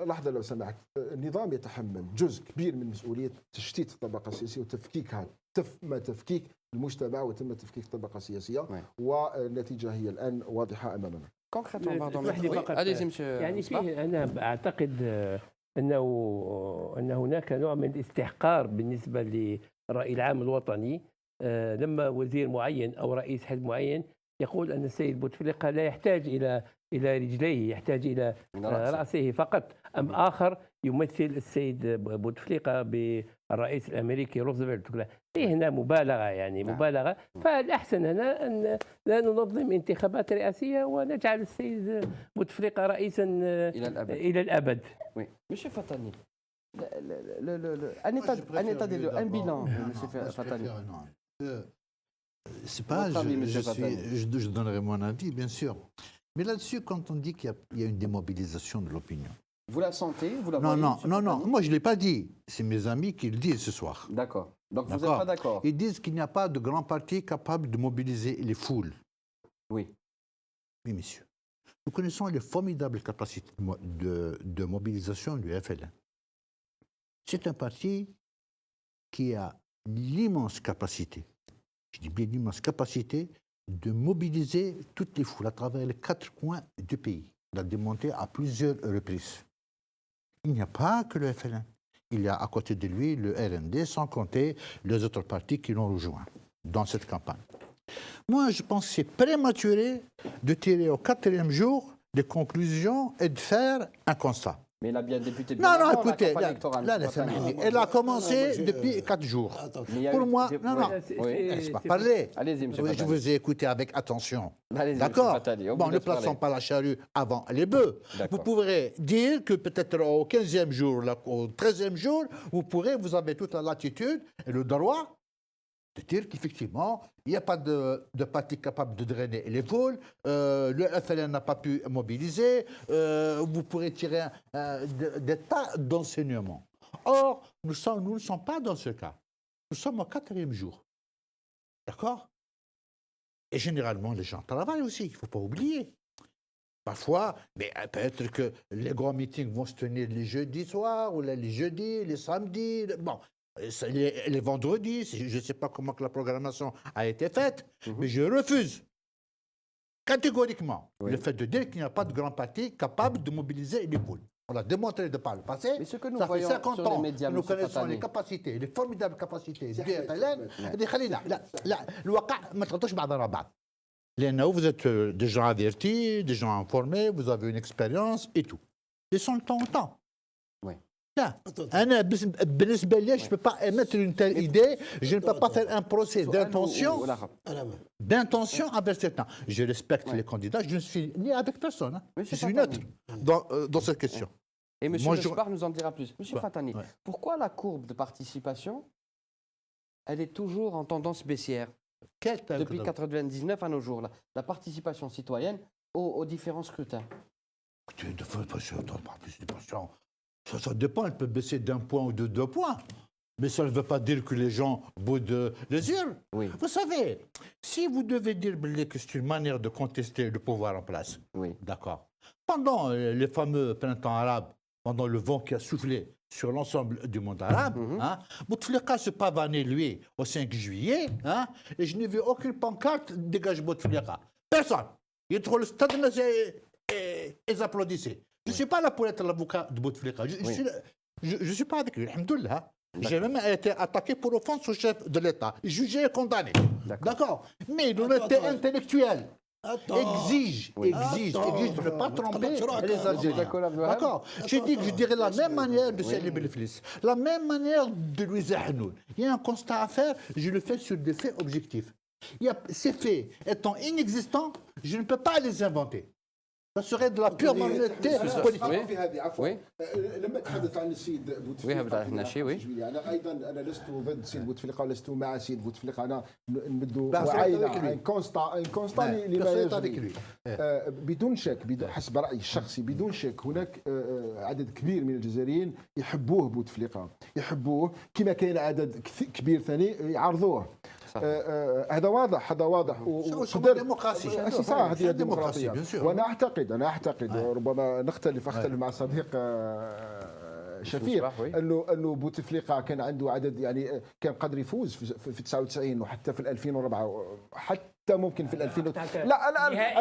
لحظه لو سمحت. النظام يتحمل جزء كبير من مسؤوليه تشتيت الطبقه السياسيه وتفكيكها، تفكيك المجتمع وتم تفكيك الطبقه السياسيه، والنتيجه هي الان واضحه امامنا. يعني فيه أنا أعتقد أن هناك نوع من الاستحقار بالنسبة للرأي العام الوطني، لما وزير معين أو رئيس حزب معين يقول أن السيد بوتفليقة لا يحتاج إلى رجليه، يحتاج إلى رأسه فقط، أم آخر يمثل السيد بوتفليقة بالرئيس الأمريكي روزفلت. فيه هنا مبالغة يعني مبالغة. فالأحسن هنا أن لا ننظم انتخابات رئاسية ونجعل السيد بوتفليقة رئيسا إلى الأبد. Monsieur Fatani, un état des lieux, un bilan, Monsieur Fatani. C'est pas, je donnerai mon avis, bien sûr. Mais là-dessus, quand on dit qu'il y a une démobilisation de l'opinion. Vous la sentez? Vous la voyez? Non. Moi je ne l'ai pas dit. C'est mes amis qui le disent ce soir. D'accord. Donc vous n'êtes pas d'accord? Ils disent qu'il n'y a pas de grand parti capable de mobiliser les foules. Oui. Oui, messieurs. Nous connaissons les formidables capacités de mobilisation du FLN. C'est un parti qui a l'immense capacité, je dis bien l'immense capacité, de mobiliser toutes les foules à travers les 4 coins du pays. Il a démonté à plusieurs reprises. Il n'y a pas que le FLN. Il y a à côté de lui le RND, sans compter les autres partis qui l'ont rejoint dans cette campagne. Moi, je pense que c'est prématuré de tirer au 4e jour des conclusions et de faire un constat. Mais il a bien débuté. Non, écoutez, elle a commencé depuis 4 jours. Pour moi, laisse-moi parler. Allez-y, monsieur Fatani. Je vous ai écouté avec attention. D'accord. Bon, ne plaçons pas la charrue avant les bœufs. Vous pourrez dire que peut-être au 15e jour, au 13e jour, vous avez toute la latitude et le droit de dire qu'effectivement, il n'y a pas de parti capable de drainer les foules, le FLN n'a pas pu mobiliser, vous pourrez tirer des tas d'enseignements. Or, nous ne sommes pas dans ce cas. Nous sommes au 4e jour. D'accord? Et généralement, les gens travaillent aussi, il ne faut pas oublier. Parfois, mais peut-être que les grands meetings vont se tenir les jeudis soirs, ou les jeudis, les samedis, bon. Les vendredis, je ne sais pas comment que la programmation a été faite, mais je refuse catégoriquement le fait de dire qu'il n'y a pas de grand parti capable de mobiliser les foules. On l'a démontré de par le passé. Mais ce que nous ça voyons fait 50 sur ans les médias, que nous connaissons les capacités, les formidables capacités du FLN. Vous êtes des gens avertis, des gens informés, vous avez une expérience et tout. Laissons le temps au temps. لا أنا بالنسبة لي je ne peux pas émettre une telle idée, je ne peux pas faire un procès d'intention envers certains. Je respecte les candidats, je ne suis ni avec personne, je suis neutre dans cette question. Et M. Lespard nous en dira plus. M. Fatani, pourquoi la courbe de participation, elle est toujours en tendance baissière depuis 1999 à nos jours, la participation citoyenne aux différents scrutins? Ça dépend, elle peut baisser d'1 point ou de 2 points. Mais ça ne veut pas dire que les gens boudent les yeux. Oui. Vous savez, si vous devez dire que c'est une manière de contester le pouvoir en place, d'accord. Pendant les fameux printemps arabes, pendant le vent qui a soufflé sur l'ensemble du monde arabe, Bouteflika se pavanait, lui, au 5 juillet, et je n'ai vu aucune pancarte dégage Bouteflika. Personne. Il est trop le stade et ils applaudissaient. Je ne suis pas là pour être l'avocat de Bouteflika. Je ne suis pas avec lui, alhamdoulilah. J'ai même été attaqué pour offense au chef de l'État, jugé et condamné. D'accord. Mais l'honnêteté intellectuelle exige de ne pas tromper les Algériens. D'accord. Je dis que je dirais la même manière de Salim Belflis, la même manière de Louis Hanoun. Il y a un constat à faire, je le fais sur des faits objectifs. Ces faits étant inexistants, je ne peux pas les inventer. Ça serait de la pure malhonnêteté politique. في هذه عفوا لما تحدث عن السيد بوتفليقه انا ايضا انا لست ضد السيد بوتفليقه ولست مع السيد بوتفليقه انا نمد وعينا عن كونستا لما يجري بدون شك حسب رايي الشخصي بدون شك هناك عدد كبير من الجزائريين يحبوه بوتفليقه يحبوه كما كاين عدد كبير ثاني يعارضوه هذا واضح ديمقراطية صح هذه الديمقراطية وانا اعتقد ربما نختلف مع صديق شفيق انه بوتفليقه كان عنده عدد يعني كان قادر يفوز في 99 وحتى في 2004 حتى ممكن في 2000 لا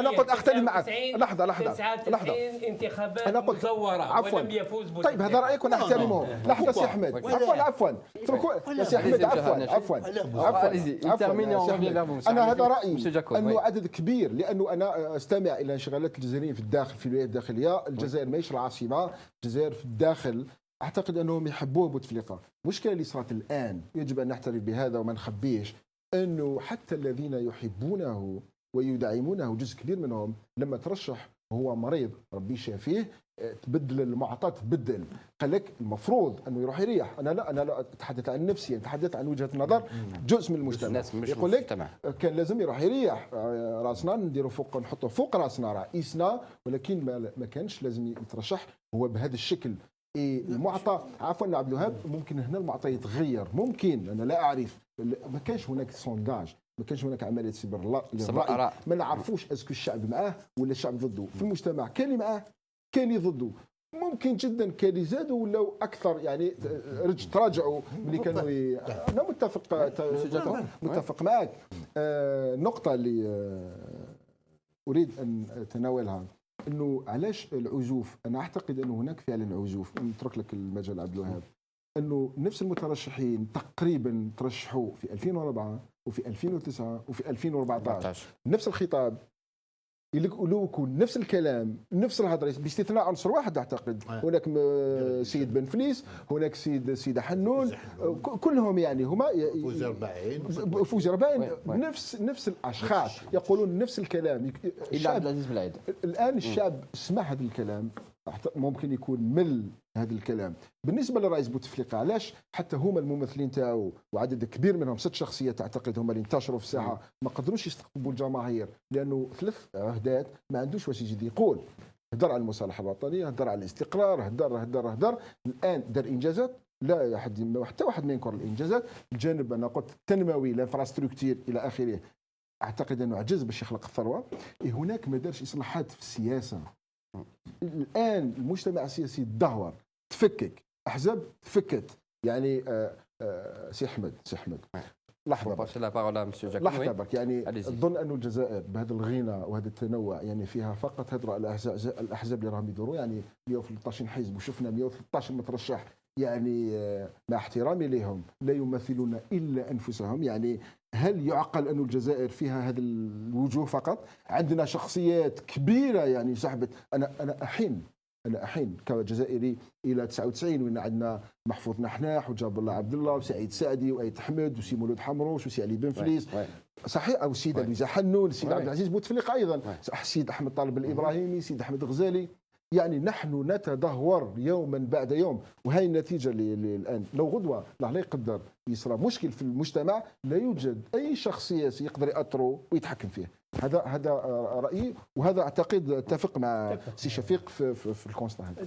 انا قد اختلف معك لحظه 99 انتخابات مزوره ولم يفوز بوتفليقه. طيب هذا رايك وانا احترمه. لحظه سي احمد عفوا يا سي احمد عفوا انا هذا رايي انه عدد كبير لانه انا استمع الى انشغالات الجزائريين في الداخل في الولايات الداخليه. الجزائر ماهيش العاصمه، الجزائر في الداخل. اعتقد انهم يحبوه بوتفليقه. المشكله اللي صارت الان يجب ان نعترف بهذا وما نخبيش انه حتى الذين يحبونه ويدعمونه جزء كبير منهم لما ترشح وهو مريض ربي يشافيه تبدل المعطى تبدل. قال لك المفروض انه يروح يريح. انا لا اتحدث عن نفسي، اتحدث عن وجهه نظر جزء من المجتمع. يقول لك كان لازم يروح يريح راسنا نديروا فوق نحطوا فوق راسنا رئيسنا، ولكن ما كانش لازم يترشح هو بهذا الشكل. المعطى عفوا عبد الوهاب ممكن هنا المعطى يتغير، ممكن انا لا اعرف. ما كانش هناك سونداج، ما كانش هناك عمليه سبر للراي، ما نعرفوش اسكو الشعب معاه ولا الشعب ضده. في المجتمع كان اللي معاه كان اللي ضده، ممكن جدا كان اللي زادوا ولا اكثر يعني تراجعوا ملي كانوا انا متفق معك. النقطه اللي اريد ان اتناولها انه علاش العزوف. انا اعتقد انه هناك فعلا عزوف. نترك لك المجال عبد الوهاب. انه نفس المترشحين تقريبا ترشحوا في 2004 وفي 2009 وفي 2014 نفس الخطاب يقولون نفس الكلام نفس الهضره باستثناء عنصر واحد. اعتقد هناك سيد بن فليس، هناك سيدة حنون، كلهم يعني هما فوزر باين نفس الاشخاص يقولون نفس الكلام. الا عبد العزيز بالعيد. الان الشعب سمع هذا الكلام، ممكن يكون مل هذا الكلام. بالنسبه لرئيس بوتفليقه علاش حتى هما الممثلين تاعو وعدد كبير منهم 6 شخصيات اعتقد هما اللي انتشروا في الساحه ما قدروش يستقطبوا الجماهير لانه 3 عهدات ما عندوش واش يزيد يقول. هدر على المصالحه الوطنيه، هدر على الاستقرار، هدر. الان دار انجازات لا حتى واحد ما ينكر الانجازات. الجانب انا قلت التنموي الانفراستركتير الى اخره اعتقد انه عجز باش يخلق الثروه. هناك ما دارش اصلاحات في السياسه. الان المجتمع السياسي تدهور، تفكك، احزاب تفكت. يعني سي احمد لحظه برك يعني اظن انه الجزائر بهذا الغنى وهذا التنوع يعني فيها فقط هدروا على الاحزاب اللي راهم يدوروا يعني 113 حزب وشفنا 113 مترشح يعني مع احترامي لهم لا يمثلون الا انفسهم. يعني هل يعقل أن الجزائر فيها هذه الوجوه فقط؟ عندنا شخصيات كبيرة يعني سحبت. أنا أحين كجزائري إلى 99 وين عندنا محفوظ نحناح وجاب الله عبد الله وسعيد سعدي وأيت حمد وسي مولود حمروش وسي علي بن فليس صحيح، أو السيدة لويزا حنون، السيد عبد العزيز بوتفليقة أيضا، السيد أحمد طالب الإبراهيمي، السيد أحمد غزالي. يعني نحن نتدهور يوما بعد يوم، وهي النتيجة اللي الآن لو غدوة الله لا يقدر يصرى مشكل في المجتمع لا يوجد أي شخص سياسي يقدر يأطره ويتحكم فيه. هذا رأيي، وهذا أعتقد اتفق مع سي شفيق في الكونستا هذا.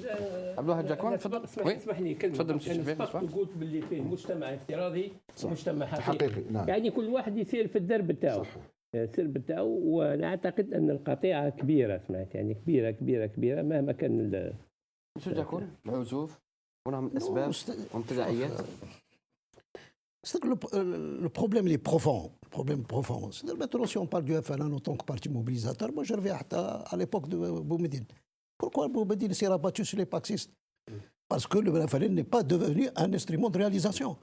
عبد الواحد جاكون اسمح لي كلمة. تفضل سي شفيق. قلت باللي فيه مجتمع افتراضي ومجتمع حقيقي. نعم. يعني كل واحد يسير في الدرب تاعو. السرب تاعو. وانا اعتقد ان القطيعه كبيره، سمعت يعني كبيره مهما كان شو جاكون العزوف ونعم الاسباب والتداعيات. C'est que le problème il est profond. Le problème profond. C'est-à-dire maintenant si on parle du FLN en tant que parti mobilisateur, moi je reviens à l'époque de Boumediene. Pourquoi Boumediene s'est rabattu sur les paxistes? Parce que le Ben Ali n'est pas devenu un instrument de réalisation.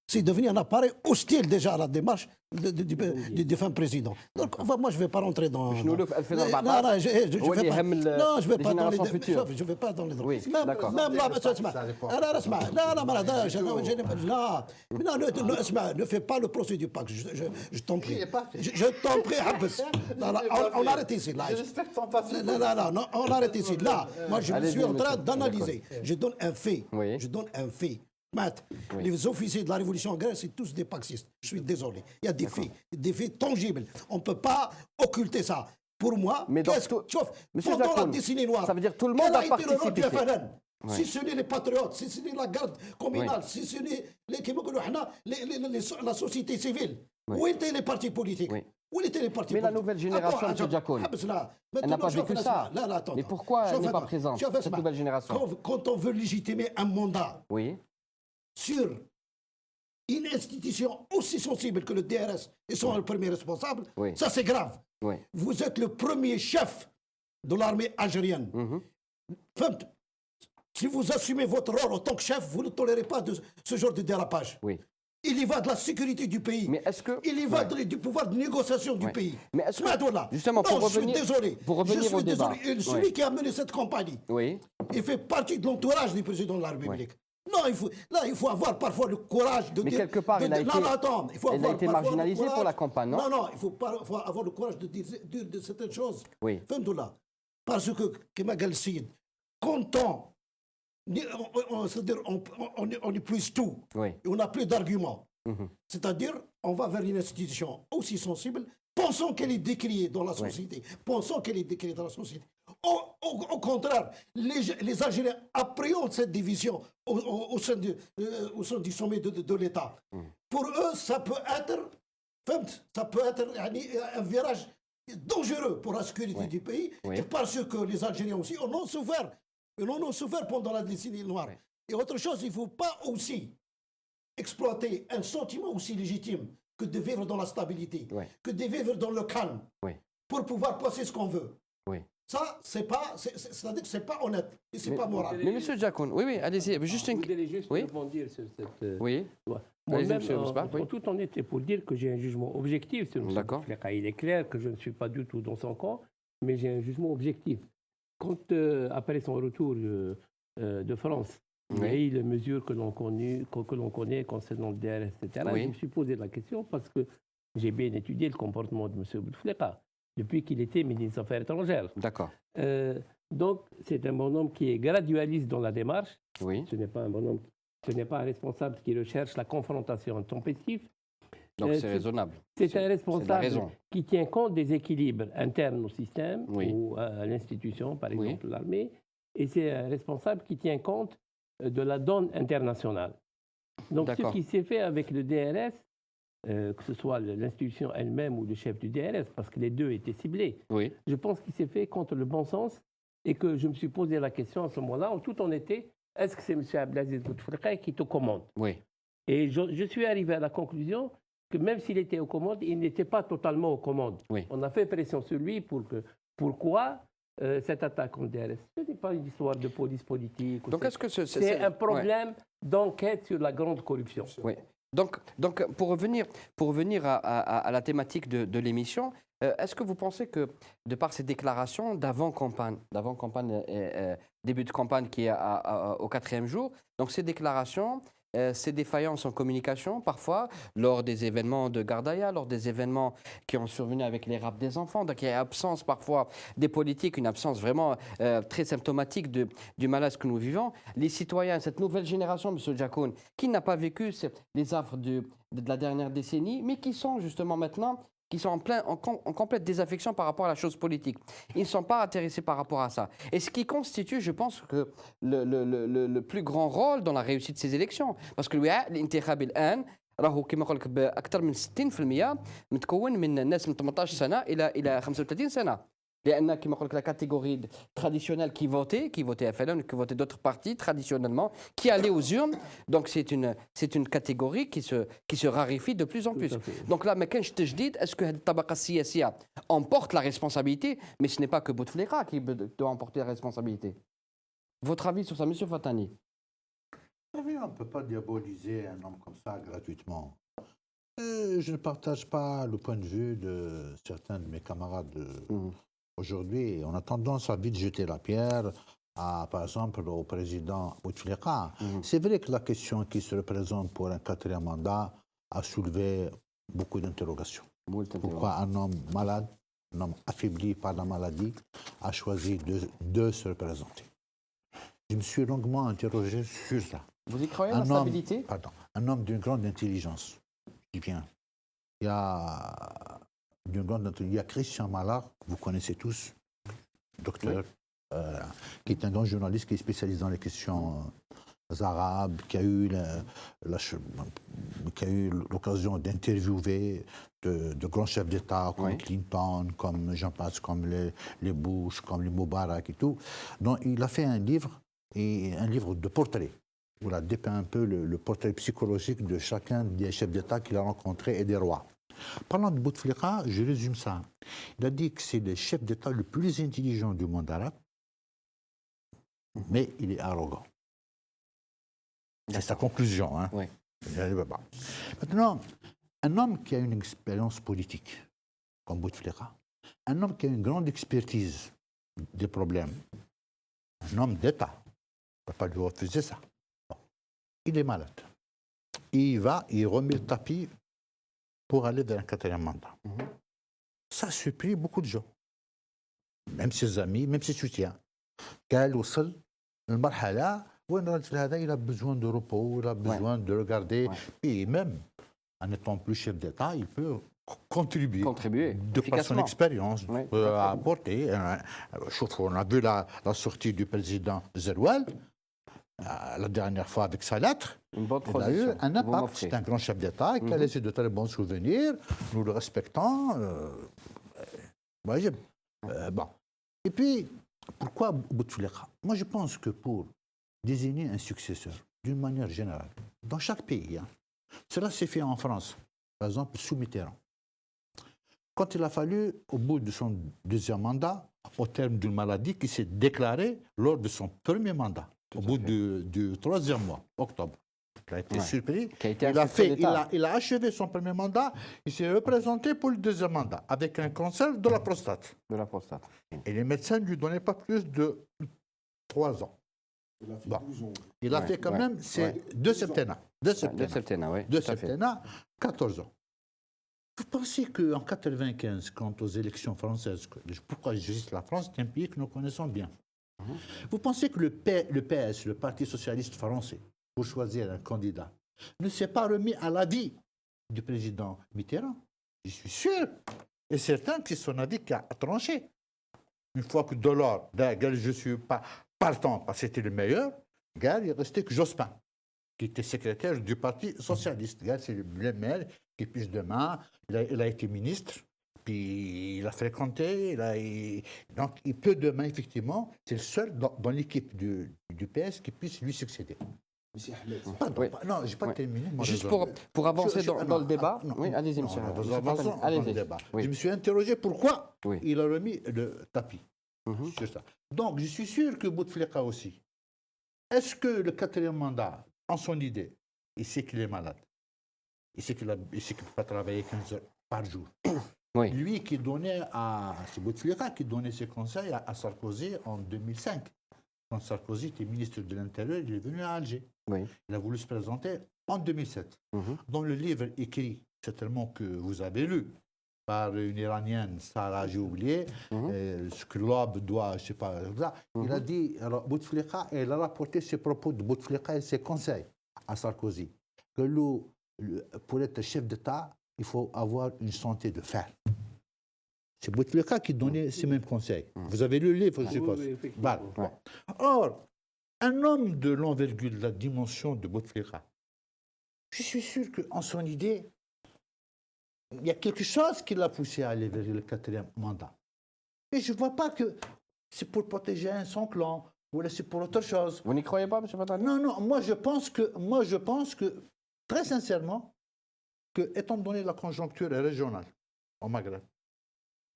C'est devenu un appareil hostile déjà à la démarche du défunt président. Donc moi je ne vais pas rentrer dans... Non, je ne vais pas dans les... Je vais pas dans les... Oui, d'accord. Ne fais pas le procès du pacte, je t'en prie. Je t'en prie, on arrête ici. Non, on arrête ici. Là, moi je suis en train d'analyser. Je donne un fait. Je donne un fait. Oui. Les officiers de la révolution en Grèce, c'est tous des paxistes. Je suis désolé. Il y a des faits tangibles. On ne peut pas occulter ça. Pour moi, pendant la décennie noire, ça veut dire tout le monde a participé. Si ce n'est les patriotes, si ce n'est la garde communale, si ce n'est la société civile, où étaient les partis politiques? Où étaient les partis politiques? Mais la nouvelle génération, M. Diakoun, elle n'a pas vécu ça. Mais pourquoi elle n'est pas présente, cette nouvelle génération? Quand on veut légitimer un mandat, sur une institution aussi sensible que le DRS et sont le premier responsable, ça c'est grave. Vous êtes le premier chef de l'armée algérienne. Si vous assumez votre rôle en tant que chef, vous ne tolérez pas ce genre de dérapage. Il y va de la sécurité du pays. Mais est-ce que... Il y va du pouvoir de négociation du pays. Mais est-ce que... Justement, pour revenir, au débat. Celui qui a mené cette campagne, il fait partie de l'entourage du président de la République. Non, il faut avoir parfois le courage de dire... Mais quelque part, il a été marginalisé pour la campagne, non? Non, il faut avoir le courage de dire de certaines choses. Parce que, Kemal Sid, quand on épuise tout, et on n'a plus d'arguments. C'est-à-dire, on va vers une institution aussi sensible, pensant qu'elle est décriée dans la société, Au contraire, les Algériens appréhendent cette division au sein du sommet de l'État. Pour eux, ça peut être un virage dangereux pour la sécurité du pays, et parce que les Algériens aussi en ont souffert. Ils en ont souffert pendant la décennie noire. Et autre chose, il ne faut pas aussi exploiter un sentiment aussi légitime que de vivre dans la stabilité, que de vivre dans le calme, pour pouvoir passer ce qu'on veut. Ça, c'est-à-dire que ce n'est pas honnête et ce n'est pas moral. Mais M. Diakoun, allez-y. Juste rebondir sur cette... Moi-même, en toute honnêteté, pour dire que j'ai un jugement objectif sur M. Bouteflika. Il est clair que je ne suis pas du tout dans son camp, mais j'ai un jugement objectif. Quand, après son retour de France, il y a eu les mesures que l'on connaît concernant le DRS, etc., je me suis posé la question parce que j'ai bien étudié le comportement de M. Bouteflika depuis qu'il était ministre des Affaires étrangères. D'accord. Donc, c'est un bonhomme qui est gradualiste dans la démarche. Ce n'est pas un responsable qui recherche la confrontation tempestive. Donc, c'est raisonnable. C'est un responsable qui tient compte des équilibres internes au système ou à l'institution, par exemple l'armée. Et c'est un responsable qui tient compte de la donne internationale. Donc, ce qui s'est fait avec le DRS, que ce soit l'institution elle-même ou le chef du DRS, parce que les deux étaient ciblés. Je pense qu'il s'est fait contre le bon sens et que je me suis posé la question à ce moment-là, en toute honnêteté, est-ce que c'est M. Abdelaziz Bouteflika qui est aux commandes? Et je suis arrivé à la conclusion que même s'il était aux commandes, il n'était pas totalement aux commandes. On a fait pression sur lui pourquoi cette attaque contre DRS. Ce n'est pas une histoire de police politique. Donc c'est un problème d'enquête sur la grande corruption. Donc pour revenir à la thématique de l'émission, est-ce que vous pensez que, de par ces déclarations d'avant-campagne, début de campagne qui est au 4e jour, donc ces déclarations, ces défaillances en communication, parfois, lors des événements de Gardaïa, lors des événements qui ont survenu avec les rapes des enfants, donc il y a absence parfois des politiques, une absence vraiment très symptomatique du malaise que nous vivons. Les citoyens, cette nouvelle génération, M. Diakoun, qui n'a pas vécu les affres de la dernière décennie, mais qui sont justement maintenant qui sont en complète désaffection par rapport à la chose politique. Ils ne sont pas intéressés par rapport à ça. Et ce qui constitue, je pense, que le plus grand rôle dans la réussite de ces élections. Parce que الانتخاب الآن راهو كما نقول لك بأكثر من 60% متكون من ناس من 18 سنة إلى 35 سنة. لأن كما قلت la catégorie traditionnelle qui votait FLN, qui votait d'autres partis traditionnellement, qui allait aux urnes. Donc c'est une catégorie qui se raréfie de plus en plus. Donc là, mais quand je te dis, est-ce que le tabac siyasiya emporte la responsabilité, mais ce n'est pas que Bouteflika qui doit emporter la responsabilité. Votre avis sur ça, Monsieur Fatani? Vous savez, on ne peut pas diaboliser un homme comme ça gratuitement. Je ne partage pas le point de vue de certains de mes camarades aujourd'hui. On a tendance à vite jeter la pierre, par exemple, au président Bouteflika. C'est vrai que la question qui se représente pour un 4e mandat a soulevé beaucoup d'interrogations. Pourquoi un homme malade, un homme affaibli par la maladie, a choisi de se représenter? Je me suis longuement interrogé sur ça. Vous y croyez, la stabilité? Un homme d'une grande intelligence. Je dis bien. Il y a Christian Malard, que vous connaissez tous, docteur, qui est un grand journaliste qui est spécialisé dans les questions arabes, qui a eu l'occasion d'interviewer de grands chefs d'État comme Clinton, comme j'en passe, comme les Bush, comme les Moubarak et tout. Donc il a fait un livre de portraits, où il a dépeint un peu le portrait psychologique de chacun des chefs d'État qu'il a rencontrés et des rois. Parlant de Bouteflika, je résume ça. Il a dit que c'est le chef d'État le plus intelligent du monde arabe, mais il est arrogant. C'est sa conclusion. Hein. Oui. Maintenant, un homme qui a une expérience politique, comme Bouteflika, un homme qui a une grande expertise des problèmes, un homme d'État, on ne peut pas lui refuser ça. Bon. Il est malade. Il remet le tapis pour aller vers un 4e mandat. Ça surprit beaucoup de gens, même ses amis, même ses soutiens. قال وصل المرحلة وين الرجل هذا il a besoin de repos, il a besoin de regarder, et même en n'étant plus chef d'État, il peut contribuer de par son expérience à apporter. On a vu la sortie du président Zeroual, la dernière fois avec sa lettre. Il a eu un impact. C'est un grand chef d'État qui a laissé de très bons souvenirs. Nous le respectons. Bon. Et puis, pourquoi Bouteflika? Moi, je pense que pour désigner un successeur, d'une manière générale, dans chaque pays, cela s'est fait en France, par exemple, sous Mitterrand. Quand il a fallu, au bout de son 2e mandat, au terme d'une maladie qui s'est déclarée lors de son 1er mandat, au bout du 3e mois, octobre. Il a été surpris. Il a achevé son 1er mandat. Il s'est représenté pour le 2e mandat avec un cancer de la prostate. Et les médecins ne lui donnaient pas plus de 3 ans. Il a fait 12 ans. Il a fait quand même deux septennats. Deux septennats, 14 ans. Vous pensez qu'en 1995, quant aux élections françaises, pourquoi je cite la France, c'est un pays que nous connaissons bien. Vous pensez que le PS, le Parti socialiste français, pour choisir un candidat, ne s'est pas remis à l'avis du président Mitterrand? Je suis sûr et certain que c'est son avis qui a tranché. Une fois que Delors, je ne suis pas partant parce que c'était le meilleur, il est resté que Jospin, qui était secrétaire du Parti socialiste. C'est le maire qui puisse demain, il a été ministre, puis il a fréquenté, donc il peut demain, effectivement, c'est le seul dans l'équipe du PS qui puisse lui succéder. Non, je n'ai pas terminé. Juste pour avancer dans le débat. Oui, allez-y, monsieur. Avançons dans le débat. Je me suis interrogé pourquoi il a remis le tapis sur ça. Donc, je suis sûr que Bouteflika aussi. Est-ce que le 4e mandat, en son idée, il sait qu'il est malade, il sait qu'il ne peut pas travailler 15 heures par jour. Lui qui donnait c'est Bouteflika qui donnait ses conseils à Sarkozy en 2005. Quand Sarkozy était ministre de l'Intérieur, il est venu à Alger. Il a voulu se présenter en 2007. Dans le livre écrit, certainement que vous avez lu, par une Iranienne, Sarah, j'ai oublié, ce que l'Aube doit, je ne sais pas, il a dit, alors Bouteflika, elle a rapporté ses propos de Bouteflika et ses conseils à Sarkozy, que pour être chef d'État, il faut avoir une santé de fer. C'est Bouteflika qui donnait ces mêmes conseils. Vous avez lu le livre, je suppose. Or, un homme de l'envergure, de la dimension de Bouteflika, je suis sûr qu'en son idée, il y a quelque chose qui l'a poussé à aller vers le 4e mandat. Mais je ne vois pas que c'est pour protéger son clan ou c'est pour autre chose. Vous n'y croyez pas, M. Fatani? Non, non, moi je pense que très sincèrement, que étant donné la conjoncture régionale au Maghreb,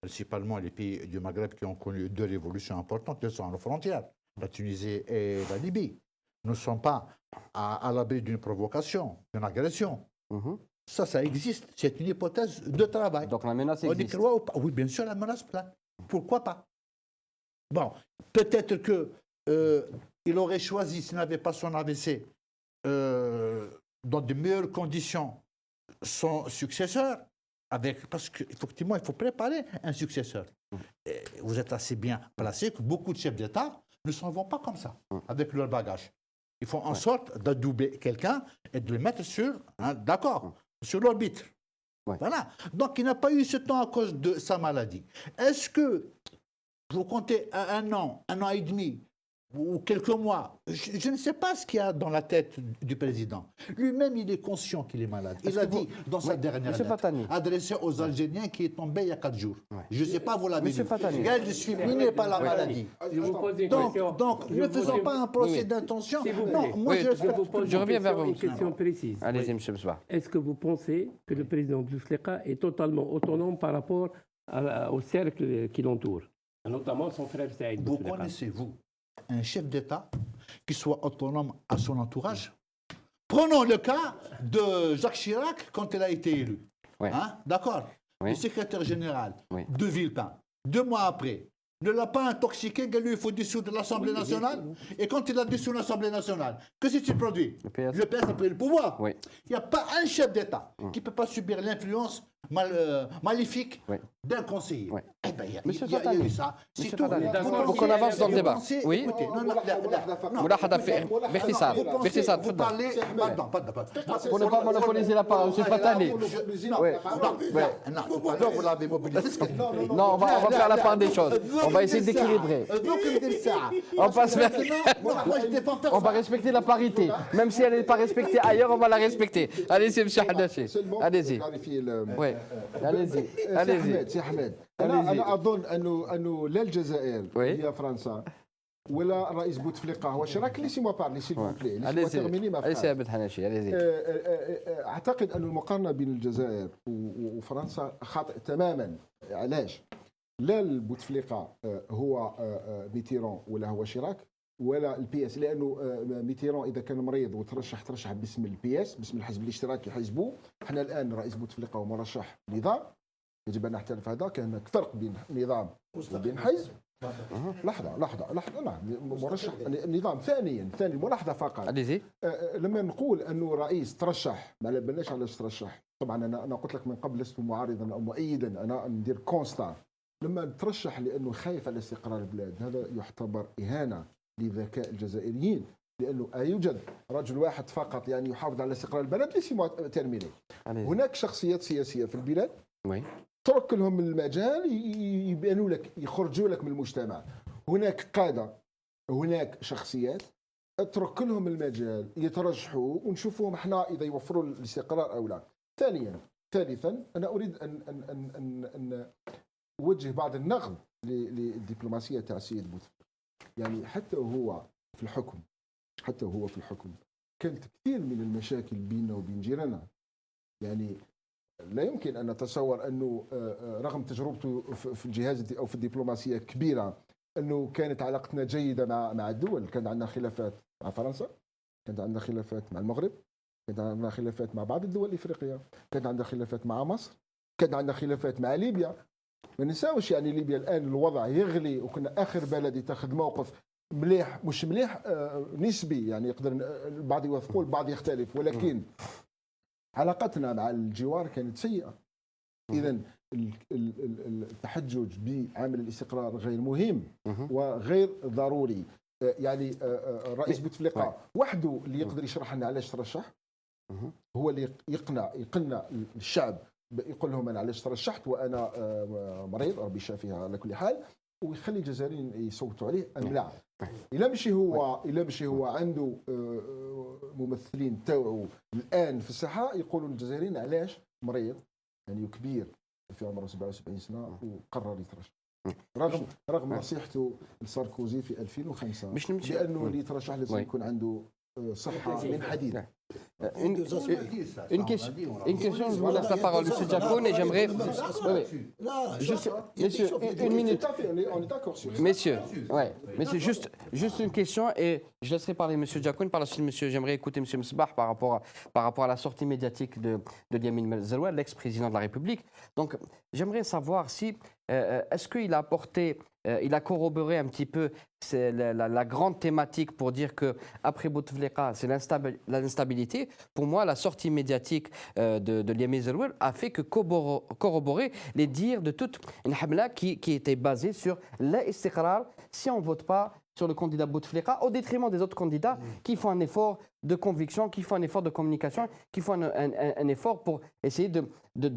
principalement les pays du Maghreb qui ont connu deux révolutions importantes, qui sont à nos frontières, la Tunisie et la Libye, ne sont pas à l'abri d'une provocation, d'une agression. Ça existe. C'est une hypothèse de travail. Donc la menace On y existe. croit ou pas? Oui, bien sûr, la menace plane. Pourquoi pas? Bon, peut-être que il aurait choisi, s'il n'avait pas son AVC, dans de meilleures conditions, son successeur, parce qu'effectivement, il faut préparer un successeur. Et vous êtes assez bien placé que beaucoup de chefs d'État ne s'en vont pas comme ça, avec leur bagage. Ils font en sorte d'adouber quelqu'un et de le mettre sur l'orbite. Ouais. Voilà. Donc, il n'a pas eu ce temps à cause de sa maladie. Est-ce que vous comptez un an et demi, ou quelques mois, je ne sais pas ce qu'il y a dans la tête du président. Lui-même, il est conscient qu'il est malade. Il a dit dans sa dernière Monsieur lettre, Fatani. adressée aux Algériens, qui est tombé il y a 4 jours. Ouais. Je ne sais pas, vous l'avez Monsieur dit. Fatani. Gars, je suis miné par la maladie. Je vous pose une question. Donc, ne faisons pas un procès Oui. d'intention. S'il vous plaît. Non, moi, Oui, Je vous pose Je reviens vers vous. une question précise. Allez-y, M. Bsba. Est-ce que vous pensez que le président Bouteflika est totalement autonome par rapport au cercle qui l'entoure, notamment son frère Saïd vous Bouteflika? connaissez-vous un chef d'État qui soit autonome à son entourage? Prenons le cas de Jacques Chirac quand il a été élu. Oui. Hein? D'accord. Oui. Le secrétaire général Oui. de Villepin, 2 mois après, ne l'a pas intoxiqué, il faut dissoudre l'Assemblée nationale. Et quand il a dissous l'Assemblée nationale, que s'est-il produit? Le PS. Le PS a pris le pouvoir. Oui. Il n'y a pas un chef d'État qui ne peut pas subir l'influence maléfique Oui. d'un conseiller. Oui. Eh ben, il y a Monsieur eu Fatani. ça. C'est Monsieur tout. Fatani. Vous Pour qu'on avance dans le débat. pensez- Oui. Écoutez, non, non, ملاحظة باختصار باختصار vous تفضل. parlez. Pour ne pas monopoliser la parole, M. Fatani. Oui. Non, vous l'avez mobilisé. Non, on va faire la part des choses. On va essayer d'équilibrer. On passe vers... On va respecter la parité. Même si elle n'est pas respectée ailleurs, on va la respecter. Allez-y, M. Hadachi. Allez-y. Oui. Allez-y. Allez-y. سي حماد Allez-y. انا اظن انه لا الجزائر Oui. هي فرنسا ولا الرئيس بوتفليقه هو شراك ليسيموا بارلي سيل فو بلي Allez-y. تيرميني ما Allez-y, Abed Hanachi. Allez-y. اعتقد ان المقارنه بين الجزائر وفرنسا خاطئ تماما. علاش؟ لا البوتفليقه هو ميتيرون ولا هو شراك ولا البي اس، لانه ميتيرون اذا كان مريض ترشح باسم البي اس، باسم الحزب الاشتراكي حزبه. احنا الان الرئيس بوتفليقه هو مرشح نظام، يجب ان نحترف هذا. كان هناك فرق بين نظام وبين حزب. لحظه نعم، مرشح النظام. ثانيا ملاحظه فقط. Allez-y. لما نقول انه رئيس ترشح، ما على بالناش علاش ترشح. طبعا انا قلت لك من قبل لست معارضا او مؤيدا، انا ندير كونستا. لما ترشح لانه خايف على استقرار البلاد، هذا يعتبر اهانه لذكاء الجزائريين، لانه يوجد رجل واحد فقط يعني يحافظ على استقرار البلد ليس ترميني. Allez-y. هناك شخصيات سياسيه في البلاد Oui. ترك لهم المجال يبانوا لك، يخرجوا لك من المجتمع. هناك قاده، هناك شخصيات اترك لهم المجال يترشحوا ونشوفوهم احنا اذا يوفروا الاستقرار او لا. ثالثا انا اريد ان اوجه بعض النقد للدبلوماسيه تاع السيد بوتفليقه. يعني حتى وهو في الحكم كانت كثير من المشاكل بيننا وبين جيراننا. يعني لا يمكن ان نتصور انه رغم تجربته في الجهاز او في الدبلوماسيه كبيره، انه كانت علاقتنا جيده مع الدول. كان عندنا خلافات مع فرنسا، كانت عندنا خلافات مع المغرب، كانت عندنا خلافات مع بعض الدول الافريقيه، كانت عندنا خلافات مع مصر، كانت عندنا خلافات مع ليبيا. ما نساوش يعني ليبيا الان الوضع يغلي، وكنا اخر بلد يتخذ موقف مليح، مش مليح نسبي، يعني يقدر البعض يوافقوا البعض يختلف، ولكن علاقتنا مع الجوار كانت سيئه. اذا التحجج بعامل الاستقرار غير مهم وغير ضروري. يعني الرئيس بوتفليقه وحده اللي يقدر يشرح لنا علاش ترشح، هو اللي يقنع الشعب، يقول لهم انا علاش ترشحت وانا مريض، ربي يشافيها على كل حال، ويخلي الجزائريين يصوتوا عليه ام لا. الا مشي هو عنده ممثلين تاعو الان في الساحه يقولوا للجزائريين علاش مريض، يعني كبير في عمره 77 سنه وقرر يترشح. رغم نصيحته لساركوزي في 2005 مش نمشي. بانه اللي يترشح لازم يكون عنده صحه من حديد. Une question, je vous laisse la parole, M. Diacon, et j'aimerais... Messieurs, une minute. On est d'accord sur ça. Messieurs, juste une question, et je laisserai parler M. Diacon. Par la suite, j'aimerais écouter M. Msbah par rapport à la sortie médiatique de Yamin Zeroual, l'ex-président de la République. Donc, j'aimerais savoir si... est-ce qu'il a apporté... il a corroboré un petit peu la grande thématique pour dire qu'après Bouteflika, c'est l'instabilité. Pour moi, la sortie médiatique de Yamin Zeroual a fait que corroborer les dires de toute une hamla qui était basée sur l'istiqrar si on ne vote pas sur le candidat Bouteflika, au détriment des autres candidats qui font un effort de conviction, qui font un effort de communication, qui font un effort pour essayer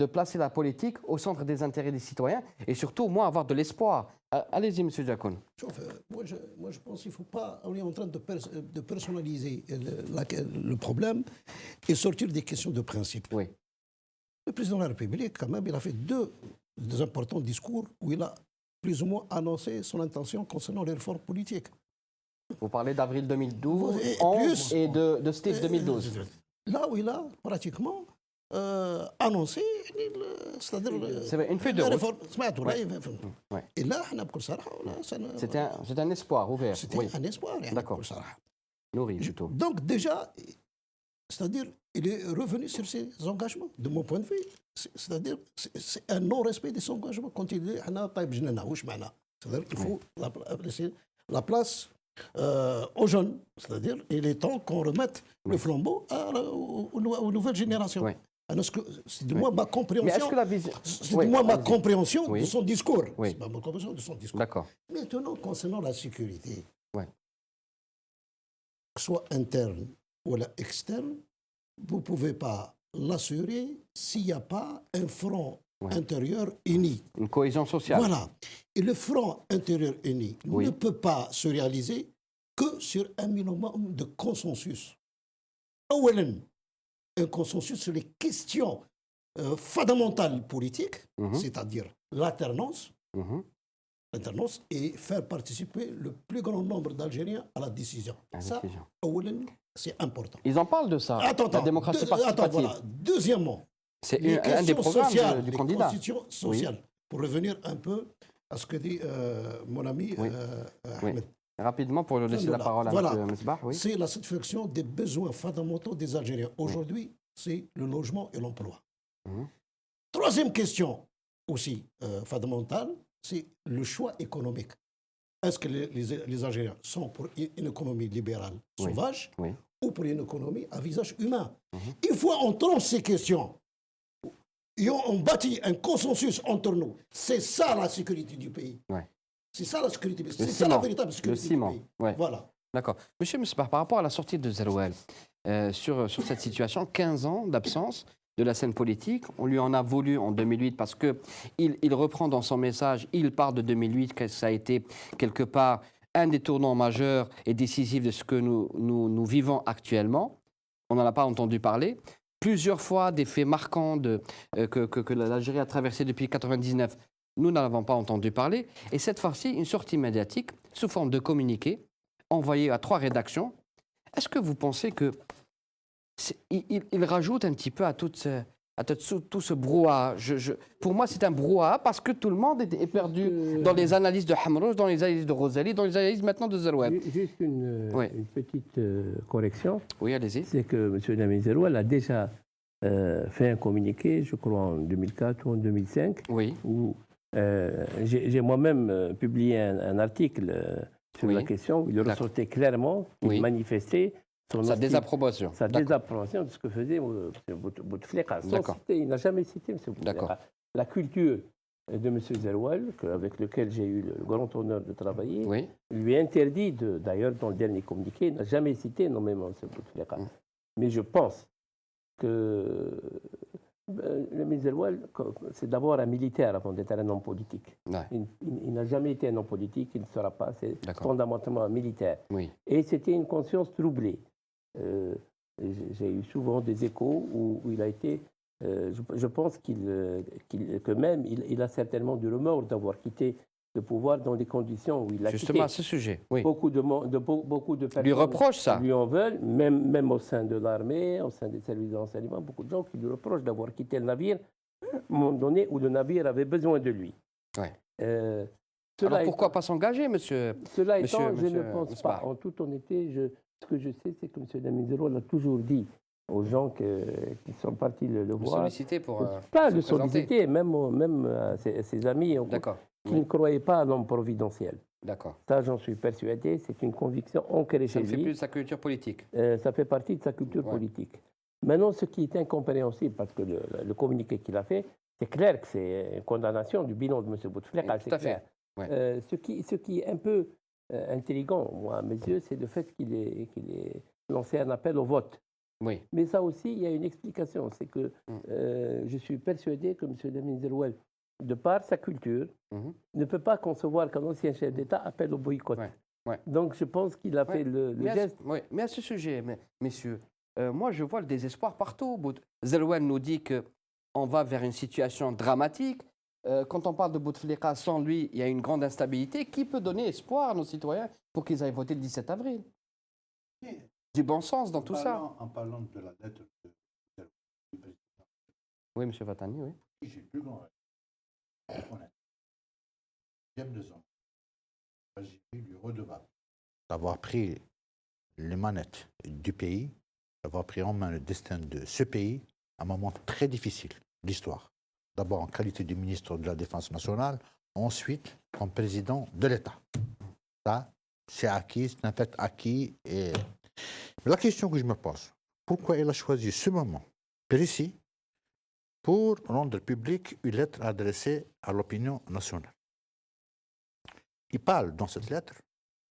de placer la politique au centre des intérêts des citoyens et surtout, au moins, avoir de l'espoir. Allez-y, M. Diacon. Moi, je pense qu'il ne faut pas... On est en train de personnaliser le problème et sortir des questions de principe. Oui. Le président de la République, quand même, il a fait deux importants discours où il a plus ou moins annoncé son intention concernant les réformes politiques. Vous parlez d'avril 2012 et de Steve 2012. Là où il a pratiquement annoncé, c'est-à-dire... C'est une feuille de route. Et là, c'est un espoir ouvert. C'était un espoir. D'accord. Nourri, plutôt. Donc déjà, c'est-à-dire, il est revenu sur ses engagements, de mon point de vue. C'est-à-dire, c'est un non-respect de ses engagements. Quand il dit, c'est-à-dire qu'il faut laisser la place aux jeunes. C'est-à-dire, il est temps qu'on remette le flambeau aux nouvelles générations. Oui. C'est de moi ma compréhension. Mais est-ce que la vision... C'est de moi ma compréhension de son discours. Oui. C'est pas ma compréhension de son discours. D'accord. Maintenant, concernant la sécurité, Ouais. que ce soit interne ou externe, vous ne pouvez pas l'assurer s'il n'y a pas un front intérieur uni. Une cohésion sociale. Voilà. Et le front intérieur uni ne peut pas se réaliser que sur un minimum de consensus. Un consensus sur les questions fondamentales politiques, c'est-à-dire l'alternance, et faire participer le plus grand nombre d'Algériens à la décision. Ça, c'est important. Ils en parlent de ça, la démocratie participative. Voilà. Deuxièmement, c'est un des programmes du candidat. Les questions sociales. Pour revenir un peu à ce que dit mon ami Ahmed. Rapidement, pour laisser la parole à M. Msbah. C'est la satisfaction des besoins fondamentaux des Algériens. Aujourd'hui, c'est le logement et l'emploi. Troisième question aussi fondamentale, c'est le choix économique. Est-ce que les Algériens sont pour une économie libérale sauvage ou pour une économie à visage humain? Une fois on tranche ces questions, et on bâtit un consensus entre nous, c'est ça la sécurité du pays. C'est ça la sécurité. C'est ça la véritable sécurité du pays. Voilà. D'accord. Monsieur Msbah, par rapport à la sortie de Zeroual, sur cette situation, 15 ans d'absence de la scène politique, on lui en a voulu en 2008 parce qu'il reprend dans son message, il parle de 2008, que ça a été quelque part un des tournants majeurs et décisifs de ce que nous vivons actuellement. On n'en a pas entendu parler. Plusieurs fois, des faits marquants que l'Algérie a traversé depuis 1999, nous n'en avons pas entendu parler. Et cette fois-ci, une sortie médiatique sous forme de communiqué envoyé à 3 rédactions. Est-ce que vous pensez qu'il rajoute un petit peu à tout ce brouhaha? Pour moi, c'est un brouhaha parce que tout le monde est perdu dans les analyses de Hamrouche, dans les analyses de Rosali, dans les analyses maintenant de Zeroual. Juste une petite correction. Oui, allez-y. C'est que M. Yamin Zeroual a déjà fait un communiqué, je crois en 2004 ou en 2005, où j'ai moi-même publié un article sur la question où il ressortait clairement qu'il manifestait sa désapprobation. Sa désapprobation de ce que faisait M. Bouteflika. Il n'a jamais cité M. Bouteflika. La culture de M. Zeroual, avec lequel j'ai eu le grand honneur de travailler, lui interdit, d'ailleurs dans le dernier communiqué, il n'a jamais cité nommément M. Bouteflika. Mais je pense que le Zeroual, c'est d'abord un militaire avant d'être un homme politique. Il n'a jamais été un homme politique, il ne sera pas. C'est fondamentalement un militaire. Et c'était une conscience troublée. J'ai eu souvent des échos où il a été... je pense que même il a certainement du remords d'avoir quitté le pouvoir dans les conditions où il l'a quitté. Justement, à ce sujet, oui. Beaucoup de personnes Lui reproche ça. lui en veulent, même au sein de l'armée, au sein des services de renseignement, beaucoup de gens qui lui reprochent d'avoir quitté le navire à un moment donné où le navire avait besoin de lui. Ouais. Cela Alors pourquoi étant- pas s'engager, monsieur Cela étant, monsieur je ne pense Misbah. pas. En toute honnêteté, ce que je sais, c'est que M. Damizero l'a toujours dit aux gens qui sont partis le Vous voir. solliciter pour Pas se le présenter. solliciter, même à ses amis D'accord, qui ne croyaient pas à l'homme providentiel. d'accord. Ça, j'en suis persuadé, c'est une conviction ancrée Ça chez ne fait lui. plus de sa culture politique. Ça fait partie de sa culture Ouais. politique. Maintenant, ce qui est incompréhensible, parce que le communiqué qu'il a fait, c'est clair que c'est une condamnation du bilan de M. Bouteflika, Tout c'est à fait. clair. Ouais. Ce qui est un peu intriguant, moi, à mes yeux, c'est le fait qu'il ait lancé un appel au vote. Oui, Mais ça aussi, il y a une explication. C'est que je suis persuadé que M. Lamine Zerouel, de par sa culture, Mhm. ne peut pas concevoir qu'un ancien chef d'État appelle au boycott. Ouais, ouais. Donc je pense qu'il a Ouais. fait le mais, geste. mais à ce sujet, messieurs, moi je vois le désespoir partout. Zerouel nous dit qu'on va vers une situation dramatique. Quand on parle de Bouteflika, sans lui, il y a une grande instabilité. Qui peut donner espoir à nos citoyens pour qu'ils aillent voter le 17 avril? Du bon sens dans tout ça. En parlant de la lettre du président, Oui, monsieur Vatani, oui. j'ai plus grand honnête. J'aime les hommes. J'ai lui redevable d'avoir pris les manettes du pays, d'avoir pris en main le destin de ce pays à un moment très difficile de l'histoire. D'abord en qualité de ministre de la Défense nationale, ensuite comme président de l'État. Ça, c'est acquis, c'est un fait acquis. Mais la question que je me pose, pourquoi il a choisi ce moment précis pour rendre publique une lettre adressée à l'opinion nationale? Il parle dans cette lettre,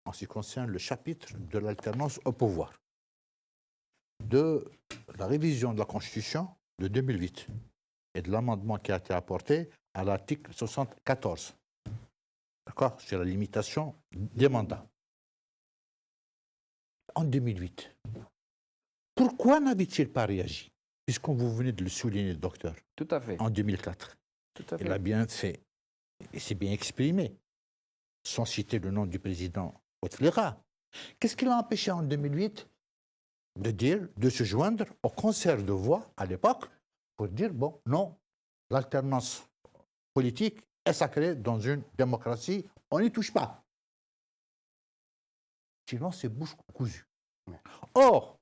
en ce qui concerne le chapitre de l'alternance au pouvoir, de la révision de la Constitution de 2008 et de l'amendement qui a été apporté à l'article 74, d'accord, sur la limitation des mandats. En 2008, pourquoi n'avait-il pas réagi? Puisqu'on vous venez de le souligner, docteur, Tout à fait. en 2004. Tout à fait. Il a bien fait, et s'est bien exprimé, sans citer le nom du président Bouteflika. Qu'est-ce qui l'a empêché en 2008 de se joindre au concert de voix à l'époque pour dire, bon, non, l'alternance politique est sacrée dans une démocratie, on n'y touche pas. Sinon, c'est bouche cousue. Or,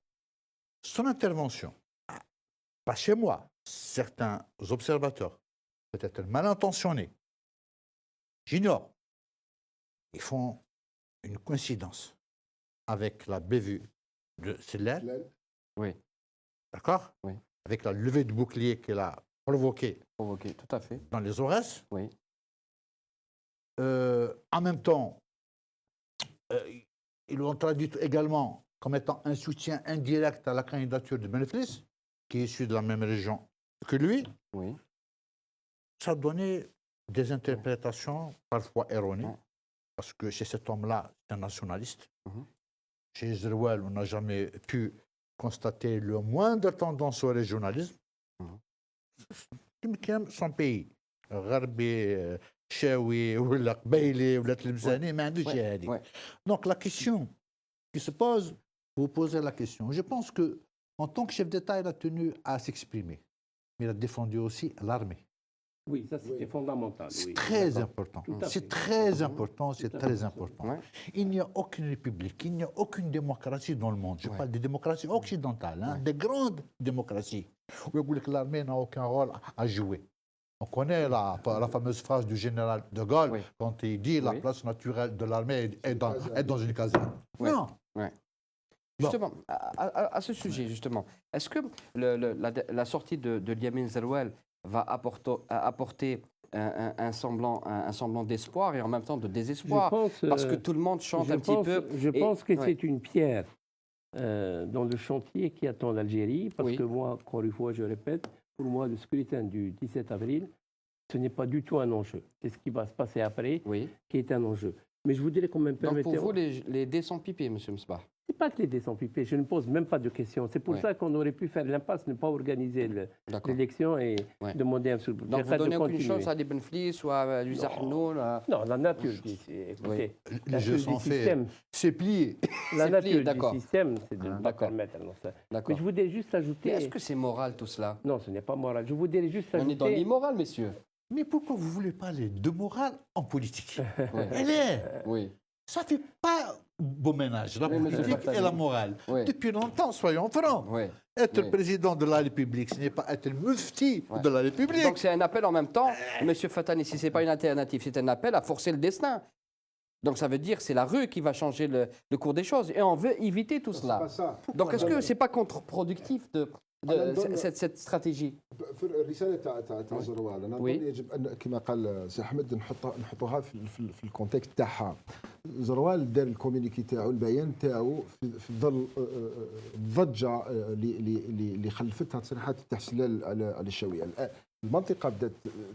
son intervention, pas chez moi, certains observateurs, peut-être mal intentionnés, j'ignore, ils font une coïncidence avec la bévue de Sellel, Oui, d'accord? Oui. Avec la levée de bouclier qu'elle a provoquée provoqué, tout à fait. dans les Aurès. Oui. En même temps, ils l'ont traduit également comme étant un soutien indirect à la candidature de Beneflis, qui est issu de la même région que lui. Oui. Ça donnait des interprétations parfois erronées, Ouais. parce que chez cet homme-là, c'est un nationaliste. Mhm. Chez Zerouel, on n'a jamais pu constater le moindre tendance au régionalisme. Qui aime son pays. Gharbi, Chaoui, ou la Qbaili, ou la Tlemzani, mais عندوش هذيك. Ouais. Donc la question qui se pose, vous posez la question. Je pense que en tant que chef d'État, il a tenu à s'exprimer, mais il a défendu aussi l'armée. Oui, ça c'était fondamental. C'est oui, très d'accord. important. Tout à C'est fait. très important. C'est Tout à très fait. important. Ouais. Il n'y a aucune république, il n'y a aucune démocratie dans le monde. Je Ouais. parle des démocraties occidentales, hein, des grandes démocraties, où l'armée n'a aucun rôle à jouer. On connaît la fameuse phrase du général de Gaulle Oui. quand il dit la Oui. place naturelle de l'armée est dans une caserne. Ouais. Non. Ouais. Bon. Justement, à ce sujet, justement, est-ce que la sortie de Lamine Zerouel va apporter un semblant d'espoir et en même temps de désespoir? Parce que tout le monde chante un petit peu. Je pense que ouais. c'est une pierre dans le chantier qui attend l'Algérie, parce Oui. que moi, encore une fois, je répète, pour moi, le scrutin du 17 avril, ce n'est pas du tout un enjeu. C'est ce qui va se passer après Oui. qui est un enjeu. Mais je vous dirais qu'on me Donc permettait... pour vous, les dés sont pipés, M. Msbah. C'est pas que les dés sont pipés, je ne pose même pas de questions. C'est pour Ouais. ça qu'on aurait pu faire l'impasse, ne pas organiser D'accord. l'élection et Ouais. demander un soutien. Donc vous donnez aucune chance à Ibn Flis ou à Louisa Hanoun. Non, la nature, écoutez, Les la jeux nature sont du faits. système, C'est plié. la C'est nature plié, d'accord. du système, c'est de ne pas D'accord. permettre. Non, ça. Mais D'accord. je voudrais juste Mais ajouter... est-ce que c'est moral tout cela? Non, ce n'est pas moral. Je voudrais juste On ajouter... est dans l'immoral, messieurs. Mais pourquoi vous voulez parler de morale en politique? Oui. Elle est. Oui. Ça ne fait pas beau ménage, la Oui, mais politique c'est pas et la morale. Oui. Depuis longtemps, soyons francs. Oui. Être Oui. président de la République, ce n'est pas être le mufti Ouais. de la République. Donc c'est un appel en même temps, M. Fatani, si ce n'est pas une alternative, c'est un appel à forcer le destin. Donc ça veut dire que c'est la rue qui va changer le cours des choses. Et on veut éviter tout C'est cela. pas ça. Donc est-ce que ce n'est pas contre-productif de أنا نظن- cette stratégie? في الرساله تاع زروال انا وي. نظن يجب ان كما قال سي احمد نحطوها في الكونتكست تاعها. زروال دار الكومينيكي تاعو البيان تاعو في ظل الضجه اللي خلفتها تصريحات التحسين على الشاويه. المنطقه بدات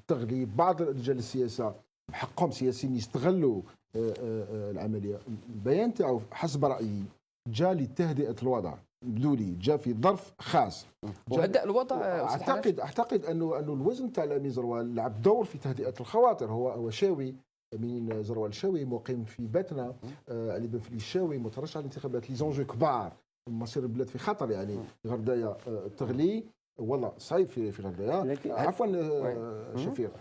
تغلي، بعض رجال السياسه بحقهم سياسيين يستغلوا العمليه. البيان تاعو حسب رايي جاء لتهدئه الوضع، بدولي جاء في ظرف خاص. وهدأ الوضع أستاذ حنش؟ اعتقد انه الوزن تاع الامين زروال لعب دور في تهدئه الخواطر. هو شاوي، امين زروال شاوي مقيم في باتنا، علي بن فليس شاوي مترشح على الانتخابات. لي زونجو كبار، مصير البلاد في خطر يعني. غردايه تغلي، والله صعيب في غردايه. لكن- عفوا شفيق،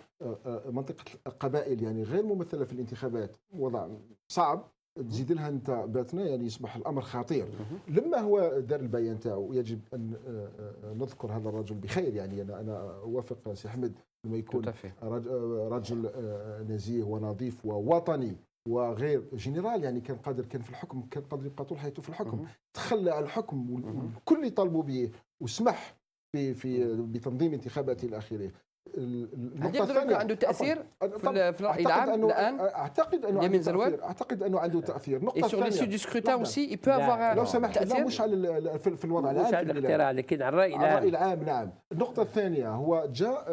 منطقه القبائل يعني غير ممثله في الانتخابات، وضع صعب. تزيد لها انت باتنا يعني يصبح الامر خطير. لما هو دار البيان تاعو يجب ان نذكر هذا الرجل بخير يعني. انا اوافق سي احمد لما يكون Tout à fait. رجل نزيه ونظيف ووطني وغير جنرال يعني. كان في الحكم، كان قادر يبقى طول حياته في الحكم. تخلى على الحكم والكل يطالبوا به، وسمح بتنظيم انتخابات الى اخره. هل يقدر يكون عنده تأثير في الرأي العام الآن؟ اعتقد انه اليمين زروال؟ اعتقد انه عنده تاثير. Et النقطه sur l'issue الثانيه du scrutin aussi, il peut لا. avoir لو un سمحت، لا تأثير؟ مش على في الوضع مش العام في على البلاد. الاختراع، لكن على الرأي الرأي العام. العام نعم. النقطة الثانية، هو جاء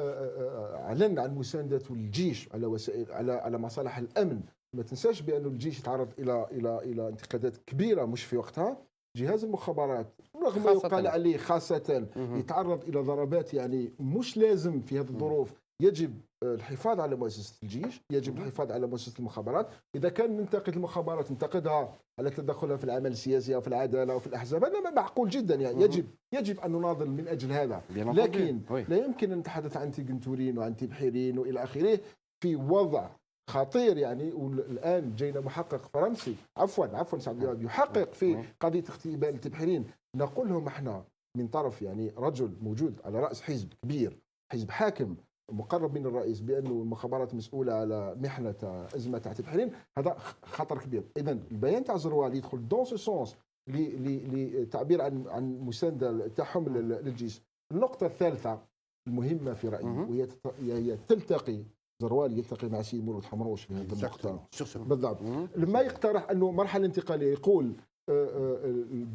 أعلن عن مساندته للجيش على وسائل على مصالح الأمن. ما تنساش بأن الجيش تعرض إلى انتقادات كبيرة مش في وقتها. جهاز المخابرات رغم ما خاصة. يقال عليه خاصة يتعرض إلى ضربات يعني مش لازم في هذه الظروف. يجب الحفاظ على مؤسسة الجيش، يجب الحفاظ على مؤسسة المخابرات. إذا كان ننتقد المخابرات ننتقدها على تدخلها في العمل السياسي أو في العدالة أو في الأحزاب، هذا معقول جدا يعني. يجب أن نناضل من أجل هذا. Bien entendu. لكن Oui. لا يمكن أن نتحدث عن تيغنتورين وعن تبحيرين وإلى آخره في وضع خطير يعني. والآن جينا محقق فرنسي، عفوا سعد يحقق في قضية اغتيال التبحيرين. نقول لهم احنا من طرف يعني رجل موجود على رأس حزب كبير، حزب حاكم مقرب من الرئيس، بأنه المخابرات مسؤولة على محنة أزمة تاع تبحيرين، هذا خطر كبير. إذا البيان تاع زروال يدخل دون سو سونس لتعبير عن مساندة تاعهم للجيش. النقطة الثالثة المهمة في رأيي، وهي تلتقي زروال يلتقي مع سيد مولود حمروش في هذه النقطة بالضبط. لما يقترح أنه مرحلة انتقالية، يقول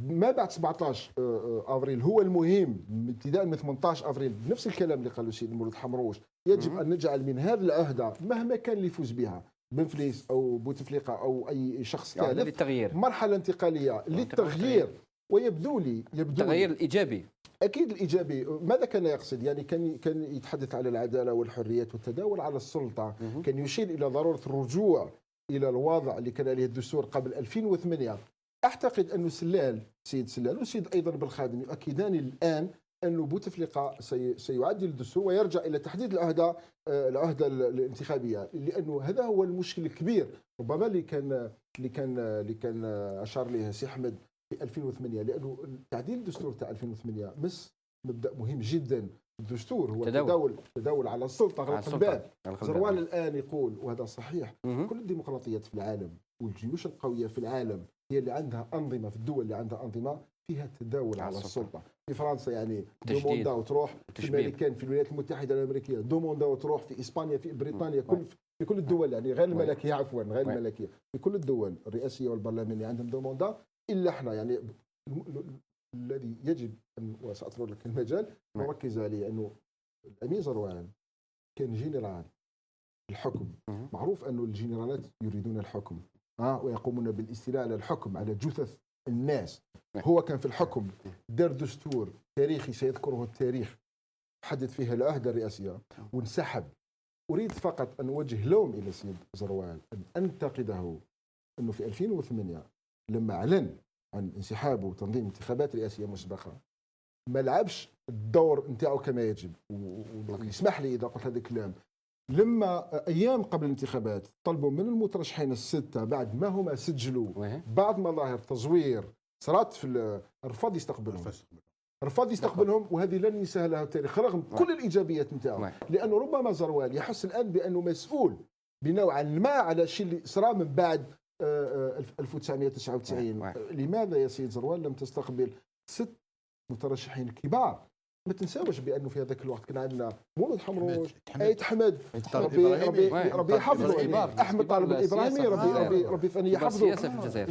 ما بعد 17 افريل هو المهم، ابتداء من 18 افريل، نفس الكلام اللي قاله السيد مولود حمروش. يجب ان نجعل من هذه العهده مهما كان اللي يفوز بها، بن فليس او بوتفليقه او اي شخص يعني ثالث، للتغيير، مرحله انتقاليه للتغيير. ويبدو لي التغيير الايجابي. اكيد الايجابي. ماذا كان يقصد يعني؟ كان يتحدث على العداله والحريات والتداول على السلطه. كان يشير الى ضروره الرجوع الى الوضع اللي كان عليه الدستور قبل 2008. اعتقد انه سيد سلال والسيد ايضا بالخادم يؤكدان الان انه بوتفليقه سيعدل الدستور ويرجع الى تحديد العهده الانتخابيه، لانه هذا هو المشكل الكبير ربما اللي كان اشار ليه سي احمد في 2008. لانه تعديل الدستور تاع 2008 مس مبدا مهم جدا. الدستور هو تداول على السلطه، غلق الباب. زروال الان يقول، وهذا صحيح، كل الديمقراطيات في العالم والجيوش القويه في العالم هي اللي عندها انظمه، في الدول اللي عندها انظمه فيها تداول على السلطه. في فرنسا يعني دوموندا وتروح، في الامريكان في الولايات المتحده الامريكيه دوموندا وتروح، في اسبانيا في بريطانيا، في كل الدول يعني غير الملكيه، عفوا غير الملكيه، في كل الدول الرئاسيه والبرلمانيه عندهم دوموندا. الا احنا يعني الذي يجب ان، وساترك لك المجال نركز عليه، انه الامين زروال كان جنرال الحكم. معروف انه الجنرالات يريدون الحكم، ويقومون بالاستيلاء على الحكم على جثث الناس. هو كان في الحكم، دار دستور تاريخي سيذكره التاريخ حدث فيها العهدة الرئاسية وانسحب. أريد فقط أن أوجه لوم إلى السيد زروال، أن أنتقده أنه في 2008 لما أعلن عن انسحابه وتنظيم انتخابات رئاسية مسبقة ما لعبش الدور نتاعو كما يجب. ويسمح لي إذا قلت هذا الكلام، لما أيام قبل الانتخابات طلبوا من المترشحين الستة بعد ما هما سجلوا بعض مظاهر تزوير صارت في رفض يستقبلهم، وهذه لن يسهلها التاريخ رغم كل الإيجابيات نتاعو، لأنه ربما زروال يحس الآن بأنه مسؤول بنوعا ما على الشيء اللي صرا من بعد 1999. لماذا يا سيد زروال لم تستقبل 6 مترشحين كبار؟ ما تنساوش بانه في هذاك الوقت كان عندنا مولود حمروش، ايت حمد، ربي يحفظه، احمد طالب الابراهيمي، ربي ثاني يحفظه،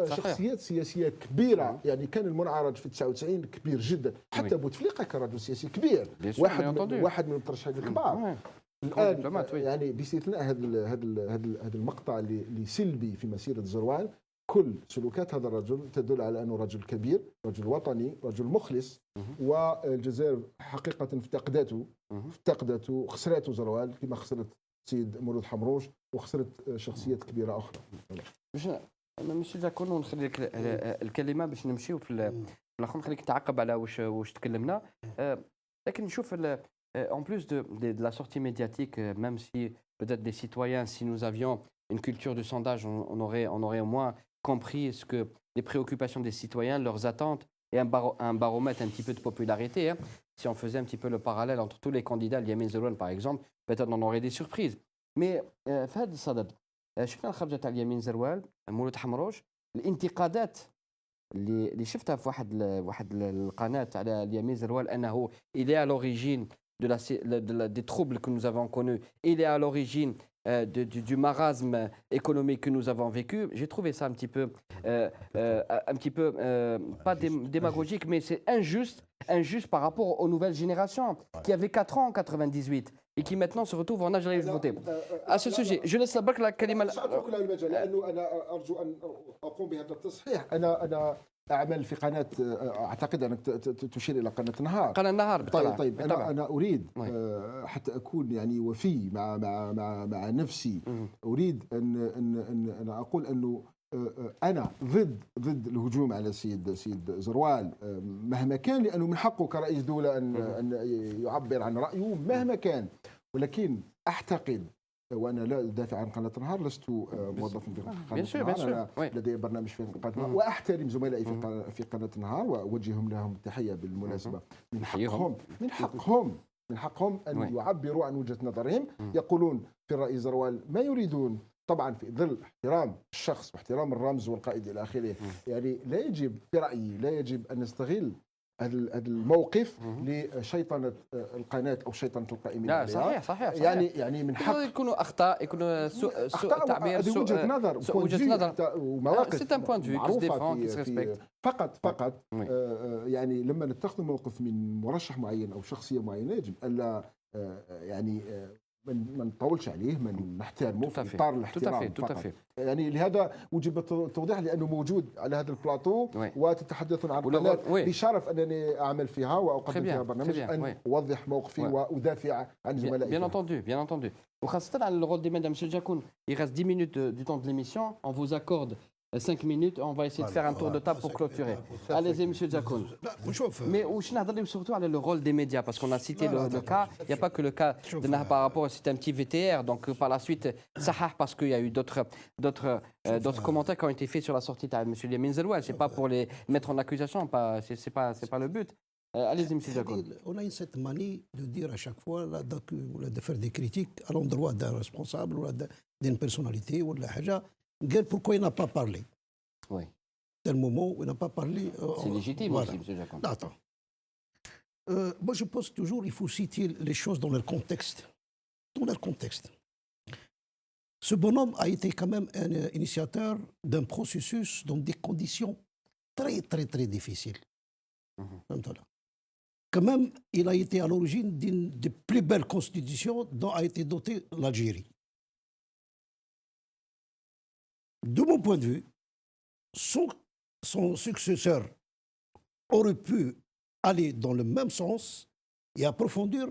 شخصيات سياسيه كبيره. يعني كان المنعرج في 99 كبير جدا، حتى بوتفليقه كان رجل سياسي كبير، واحد من المترشحين الكبار. الان يعني باستثناء هذا المقطع اللي سلبي في مسيره زروال، كل سلوكات هذا الرجل تدل على أنه رجل كبير، رجل وطني، رجل مخلص. والجزائر حقيقة افتقدته خسرته زروال كما خسرت سيد مولود حمروش وخسرت شخصيات كبيرة أخرى. ماشي جاكون ونخلي الكلمة باش نمشيو في الأخر، نخليك تعقب على واش تكلمنا. لكن نشوف en plus de la sortie médiatique, même si peut-être des citoyens, si nous avions une culture de sondage, on aurait au moins compris ce que les préoccupations des citoyens, leurs attentes et un baromètre un petit peu de popularité. Si on faisait un petit peu le parallèle entre tous les candidats, Yamin Zeroual par exemple, peut-être on aurait des surprises. Mais فهاد الصدد شفنا الخرجة تاع يمين زروال مولود حمروش، الانتقادات اللي شفتها في واحد القناة على اليمين زروال أنه il est à l'origine des troubles que nous avons connus, il est à l'origine du marasme économique que nous avons vécu. J'ai trouvé ça un petit peu pas démagogique, mais c'est injuste par rapport aux nouvelles générations qui avaient 4 ans en 98 et qui maintenant se retrouvent en âge de voter. À ce sujet, je laisse la barque la kalima. أنا أرجو أن أقوم بهذا التصحيح. أنا أعمل في قناة، أعتقد أنك تشير إلى قناة النهار. قناة النهار طيب أنا أريد حتى أكون يعني وفي مع نفسي، أريد أن أقول أنه أنا ضد الهجوم على سيد زروال مهما كان، لأنه من حقه كرئيس دولة أن يعبر عن رأيه مهما كان. ولكن أعتقد، وأنا لا أدافع عن قناة النهار، لست موظفا في قناة النهار، أنا لدي برنامج في قناة النهار، وأحترم زملائي في قناة النهار وأوجههم لهم التحية بالمناسبة. من حقهم أن يعبروا عن وجهة نظرهم، يقولون في الرئيس زروال ما يريدون، طبعا في ظل احترام الشخص واحترام الرمز والقائد إلى آخره. يعني لا يجب في رأيي أن نستغل هذا الموقف لشيطنة القناة أو شيطنة القائمين عليها. صحيح. يعني من حق يكونوا أخطاء، يكونوا سوء تعبير، هذه وجهة نظر ومواقف سيت ان بوان دو كي ديفون كي ريسبكت. فقط يعني لما نتخذ موقف من مرشح معين أو شخصية معينة يجب ألا يعني ما نطولش عليه، ما نحترمه في اطار الاحترام فقط. يعني لهذا وجب التوضيح، لانه موجود على هذا البلاطو وتتحدثون عن قناه بشرف انني اعمل فيها واقدم فيها برنامج، ان اوضح موقفي وادافع عن زملائي. Bien entendu. وخاصة على le rôle des mesdames. Monsieur Diakoun, il reste 10 minutes du temps de l'émission. On vous accorde 5 minutes. On va essayer de faire un tour de table pour clôturer. Allez-y, Monsieur Diakoun. Mais je n'adresse surtout le rôle des médias, parce qu'on a cité le cas. Il n'y a pas que le cas de Nahar par rapport, c'était un petit VTR. Donc par la suite, Sahar, parce qu'il y a eu d'autres commentaires qui ont été faits sur la sortie de Monsieur Yamin Zeroual. C'est pas pour les mettre en accusation, c'est pas le but. Allez-y, M. Diakoun. On a cette manie de dire à chaque fois, de faire des critiques à l'endroit d'un responsable ou d'une personnalité ou de la haja. Pourquoi il n'a pas parlé? Oui. Tel moment où il n'a pas parlé. C'est légitime voilà. aussi, M. Diakoun. Attends. Moi, je pense toujours qu'il faut citer les choses dans leur contexte. Dans leur contexte. Ce bonhomme a été quand même un initiateur d'un processus dans des conditions très, très, très difficiles. Quand même, il a été à l'origine d'une des plus belles constitutions dont a été dotée l'Algérie. de mon point de vue, son successeur aurait pu aller dans le même sens et approfondir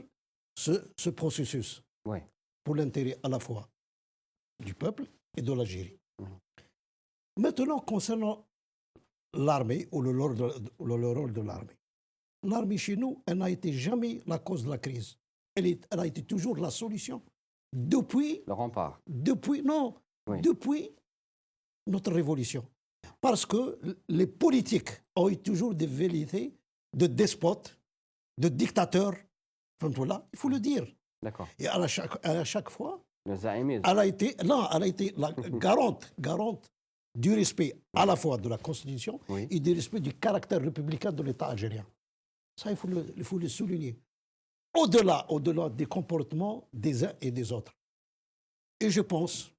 ce processus Oui. pour l'intérêt à la fois du peuple et de l'Algérie. Maintenant, concernant l'armée ou le rôle de l'armée. L'armée chez nous, elle n'a été jamais la cause de la crise. Elle a été toujours la solution. Depuis Le rempart. depuis notre révolution. Parce que les politiques ont eu toujours des velléités de despotes, de dictateurs. Il faut le dire. D'accord. Et à chaque fois, Le zaïmisme. elle a été la garante du respect à la fois de la Constitution Oui. et du respect du caractère républicain de l'État algérien. Ça, il faut le souligner. Au-delà des comportements des uns et des autres. Et je pense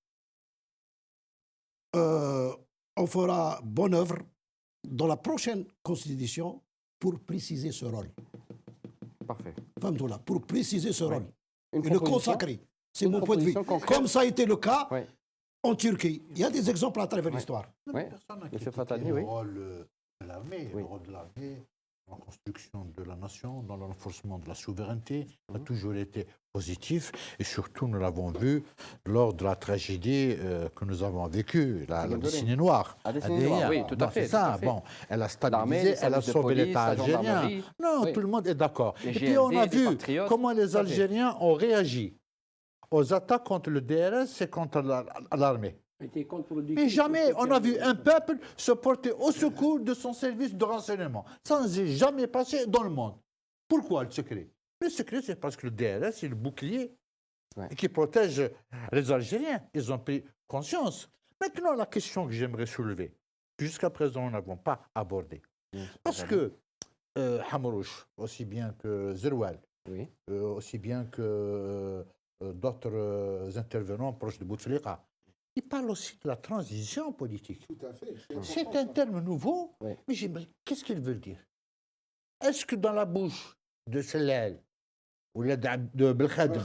on fera bonne œuvre dans la prochaine Constitution pour préciser ce rôle. Parfait. Pour préciser ce rôle. Une Et le proposition- consacrer. C'est une mon point de vue. proposition concrète. Comme ça a été le cas Oui. en Turquie. Il y a des exemples à travers Ouais. l'histoire. Oui. Personne n'a Monsieur critiqué Fatani, le oui. rôle de l'armée. Oui. Le rôle de l'armée dans la construction de la nation, dans le renforcement de la souveraineté, a toujours été positif. Et surtout, nous l'avons vu lors de la tragédie que nous avons vécue, la décennie noire. La décennie noire, oui, tout à fait, C'est tout à ça. fait. Bon, elle a L'armée, stabilisé, les elle a services de sauvé police, l'État la algérien. gendarmerie. Non, Oui. tout le monde est d'accord. Les Et puis, GLD, on a les vu patriotes, comment tout à les fait. Algériens ont réagi aux attaques contre le DRS et contre l'armée. Mais jamais on a vu un peuple se porter au secours de son service de renseignement. Ça n'est jamais passé dans le monde. Pourquoi le secret? Le secret, c'est parce que le DRS, c'est le bouclier qui protège les Algériens. Ils ont pris conscience. Maintenant, la question que j'aimerais soulever, que jusqu'à présent, nous n'avons pas abordée. Parce que Hamrouche, aussi bien que Zeroual, Oui. aussi bien que d'autres intervenants proches de Bouteflika, ils parlent aussi de la transition politique. Tout à fait. C'est un terme nouveau, Oui. mais j'aimerais. Qu'est-ce qu'il veut dire? Est-ce que dans la bouche de Sellal ou de Belkhadem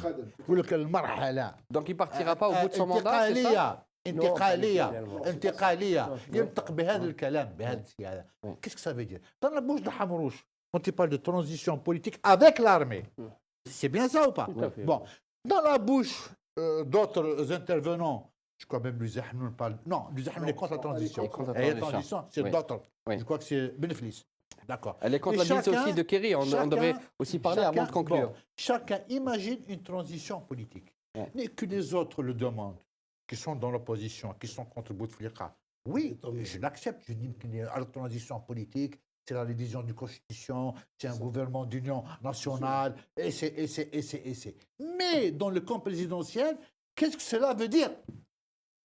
ou le Marhala, Donc il ne partira pas au bout de son mandat, c'est ça انتقالية ينطق بهذا الكلام بهذا الشيء هذا. Qu'est-ce que ça veut dire? Dans la bouche de Hamrouche, quand il parle de transition politique avec l'armée, c'est bien ça ou pas? Bon, dans la bouche d'autres intervenants, je crois même Louis Hanoun parle. Non, Louis Hanoun est contre la transition. Et la transition, c'est Oui. d'autres. Oui. Je crois que c'est Benflis. D'accord. Elle est contre Mais la liste chacun- aussi de Kerry. On devrait aussi parler avant de conclure. bon, chacun imagine une transition politique. Ouais. Mais que les autres le demandent, qui sont dans l'opposition, qui sont contre Bouteflika. Oui, je l'accepte. Je dis que la transition politique, c'est la révision de la Constitution, c'est un gouvernement d'union nationale, et c'est. Mais dans le camp présidentiel, qu'est-ce que cela veut dire?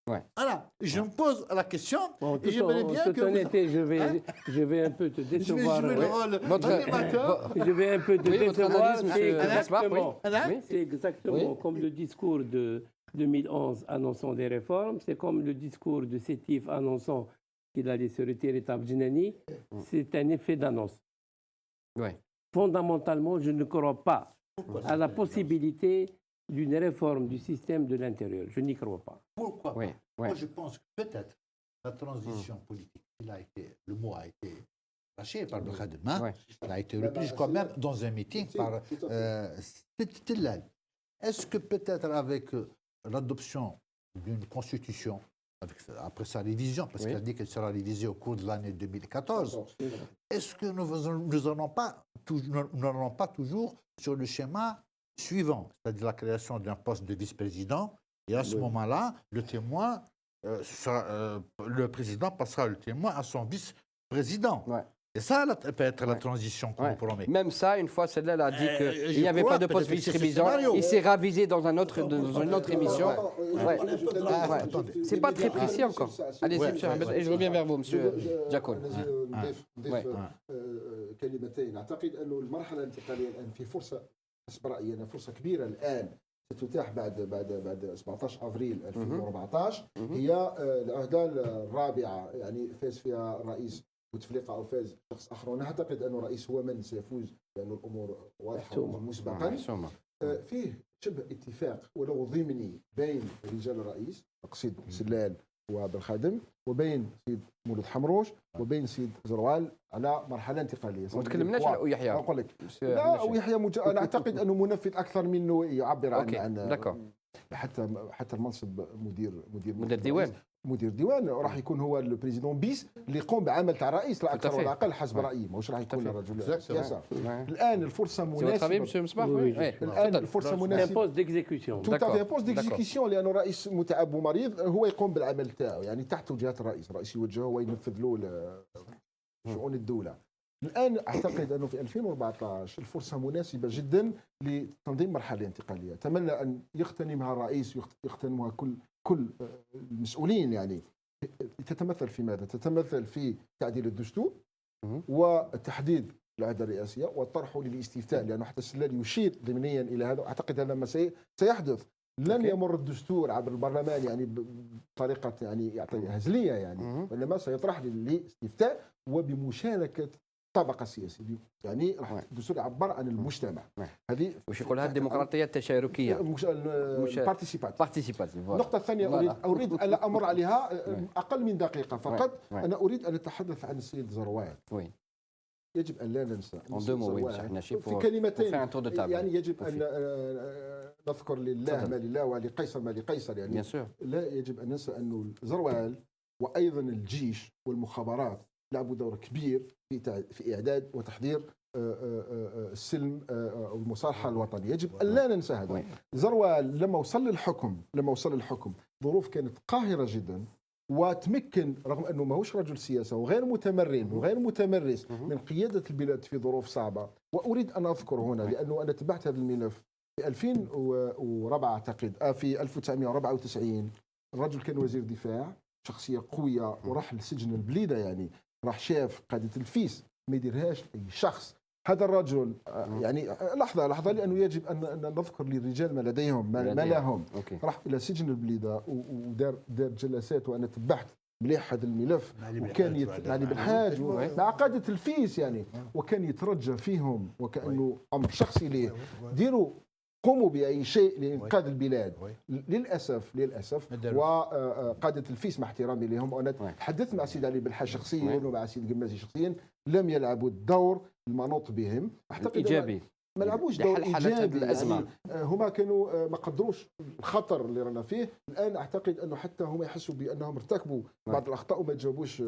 Ouais. Voilà, je me pose la question En et j'aimerais bien toute que vous... honnêteté, je Hein vais un peu te Je vais décevoir. jouer le rôle Votre- d'animateur. Je vais un peu te Oui, votre décevoir. analyse, C'est monsieur Asmar, oui. exactement, Hein? c'est exactement Oui. comme le discours de 2011 annonçant des réformes. C'est comme le discours de Sétif annonçant qu'il allait se retirer Tabdjinani. C'est un effet d'annonce. Ouais. Fondamentalement, je ne crois pas à la possibilité d'une réforme du système de l'intérieur. Je n'y crois pas. Pourquoi pas? Oui. Ouais. Moi, je pense que peut-être la transition politique, le mot a été lâché par le Khadem, hein. Ouais. Il a été repris, je crois même, dans un meeting par Tillal. Est-ce que peut-être avec l'adoption d'une constitution, après sa révision, parce Oui. qu'elle dit qu'elle sera révisée au cours de l'année 2014, est-ce que nous n'allons pas toujours sur le schéma suivant, c'est-à-dire la création d'un poste de vice-président, et à ce moment-là, le témoin, le président passera le témoin à son vice-président. Ouais. Et ça peut être la transition qu'on Ouais. vous promet. Même ça, une fois, celle-là, elle a dit je qu'il n'y avait crois pas de poste peut-être que c'est ce vice-président. scénario. Il s'est ravisé dans une autre émission. Ouais. C'est pas très précis encore. Allez-y, Ouais, monsieur ouais, Hamad. ouais. Et je reviens vers vous, monsieur Diacon. نضيف كلمتين. اعتقد انه المرحله الانتقاليه الان في فرصه، حسب رايي انا، فرصه كبيره الان ستتاح بعد 17 افريل 2014. هي العهده الرابعه، يعني فاز فيها الرئيس بوتفليقه او فاز شخص اخر، وانا اعتقد انه الرئيس هو من سيفوز لانه الامور واضحه مسبقا. محسومة. فيه شبه اتفاق ولو ضمني بين رجال الرئيس، اقصد سلال وعبد الخادم وبين سيد مولود حمروش وبين سيد زروال على مرحله انتقاليه. ما تكلمناش على أو يحيى. اقول لك لا، أو يحيى انا اعتقد انه منفذ اكثر منه يعبر عن حتى المنصب مدير ديوان. مدير ديوان راح يكون هو البريزيدون بيس اللي يقوم بعمل تاع رئيس لا اكثر ولا اقل حسب رايي، ماهوش راح يكون رجل سياسه. الان الفرصه مناسبه. الان الفرصه مناسبه. بوست ديكزيكسيون. بوست ديكزيكسيون لانه رئيس متعب ومريض هو يقوم بالعمل تاعو، يعني تحت توجيهات الرئيس يوجهه وينفذ له شؤون الدوله. الان اعتقد انه في 2014 الفرصه مناسبه جدا لتنظيم مرحله انتقاليه، اتمنى ان يغتنمها الرئيس يغتنمها كل المسؤولين. يعني تتمثل في ماذا؟ تتمثل في تعديل الدستور وتحديد العهده الرئاسيه وطرحه للاستفتاء، لانه حتى السلال يشير ضمنيا الى هذا، اعتقد هذا ما سيحدث. لن يمر الدستور عبر البرلمان يعني بطريقه يعني هزليه يعني، وانما سيطرح للاستفتاء وبمشاركه الطبقه السياسيه، يعني راح الدستور يعبر عن المجتمع. هذه وش يقولها الديمقراطيه التشاركيه، بارتيسيباتيف. النقطه الثانيه اريد ان امر عليها اقل من دقيقه فقط. انا اريد ان اتحدث عن السيد زروال. يجب ان لا ننسى في كلمتين، يعني يجب ان نذكر لله ما لله ولقيصر ما لقيصر. يعني لا يجب ان ننسى انه زروال وايضا الجيش والمخابرات لعبوا دور كبير في اعداد وتحضير السلم والمصالحه الوطنيه. يجب ان لا ننسى هذا. زروال لما وصل للحكم ظروف كانت قاهره جدا، وتمكن رغم انه ماهوش رجل سياسه وغير متمرن وغير متمرس من قياده البلاد في ظروف صعبه. واريد ان اذكر هنا لانه انا تبعت هذا الملف في 2004 اعتقد، في 1994 الرجل كان وزير دفاع، شخصيه قويه، وراح لسجن البليده، يعني راح شاف قاده الفيس ما يديرهاش اي شخص. هذا الرجل يعني لحظه لانه يجب ان نذكر للرجال ما لديهم ما لهم. راح الى سجن البليده ودار جلسات، وانا تبعت مليح هذا الملف، وكان يعني بالحاج مع قاده الفيس يعني، وكان يترجى فيهم وكانه امر شخصي ليه، ديروا قوموا بأي شيء لإنقاذ البلاد. للأسف وقادة الفيس مع احترامي لهم، وأنا تحدثت مع سيد علي بالحاج شخصيا ومع سيد قمازي شخصيا، لم يلعبوا الدور المنوط بهم. أعتقد إيجابي، ما لعبوش دور إيجابي. يعني هما كانوا ما قدروش الخطر اللي رانا فيه. الآن أعتقد أنه حتى هما يحسوا بأنهم ارتكبوا بعض الأخطاء وما تجاوبوش.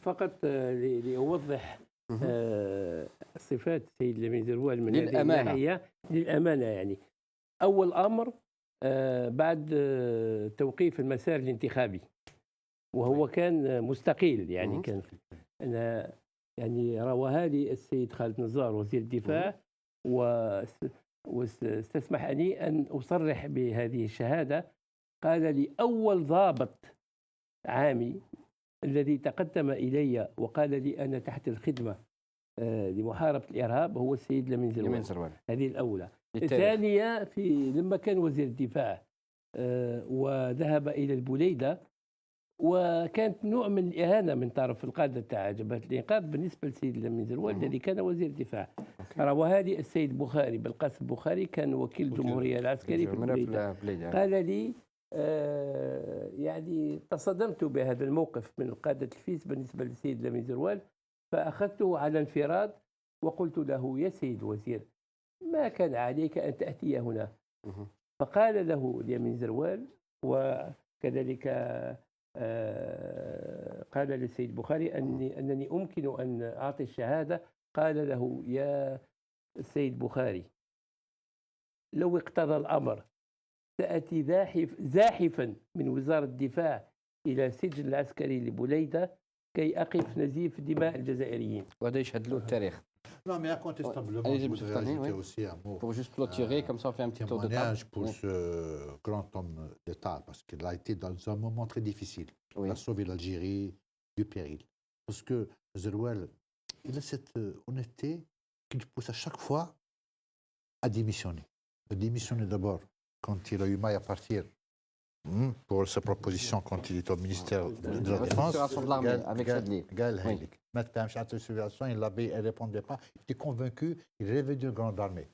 فقط لأوضح صفات السيد لامين زروال من للأمانة. للأمانة يعني أول أمر بعد توقيف المسار الانتخابي، وهو كان مستقيل يعني كان أنا يعني رواها لي السيد خالد نزار وزير الدفاع، واستسمحني أن أصرح بهذه الشهادة. قال لي أول ضابط عامي الذي تقدم إلي وقال لي أنا تحت الخدمة لمحاربة الإرهاب هو السيد لامين زروال. هذه الأولى. الثانية لما كان وزير الدفاع وذهب إلى البليدة، وكانت نوع من الإهانة من طرف القادة تاع جبهة الإنقاذ بالنسبة للسيد لامين زروال الذي كان وزير الدفاع. روى هذه السيد بخاري بالقاسم بخاري، كان وكيل الجمهورية العسكري في البليدة. قال لي يعني تصدمت بهذا الموقف من القادة الفيس بالنسبة للسيد لامين زروال، فأخذته على انفراد وقلت له يا سيد الوزير ما كان عليك أن تأتي هنا. فقال له لامين زروال، وكذلك قال للسيد بخاري أنني أمكن أن أعطي الشهادة. قال له يا السيد بخاري لو اقتضى الأمر سأتي زاحفا من وزارة الدفاع إلى السجن العسكري لبليدة كي أقف نزيف دماء الجزائريين. وهذا يشهد له التاريخ. Non, mais incontestablement, je voudrais ajouter aussi un mot. Pour juste clôturer, comme ça on fait un petit tour de table. Pour ce grand homme d'État, parce qu'il a été dans un moment très difficile. Il a sauvé l'Algérie du péril. Parce que Zerouel, il a cette honnêteté qui le pousse à chaque fois à démissionner. À démissionner d'abord quand il a eu maille à partir pour sa proposition quand il était au ministère de la Défense. Avec Chadli. Gaël Heilig. Il ne répondait pas. Il était convaincu, il rêvait d'une grande armée.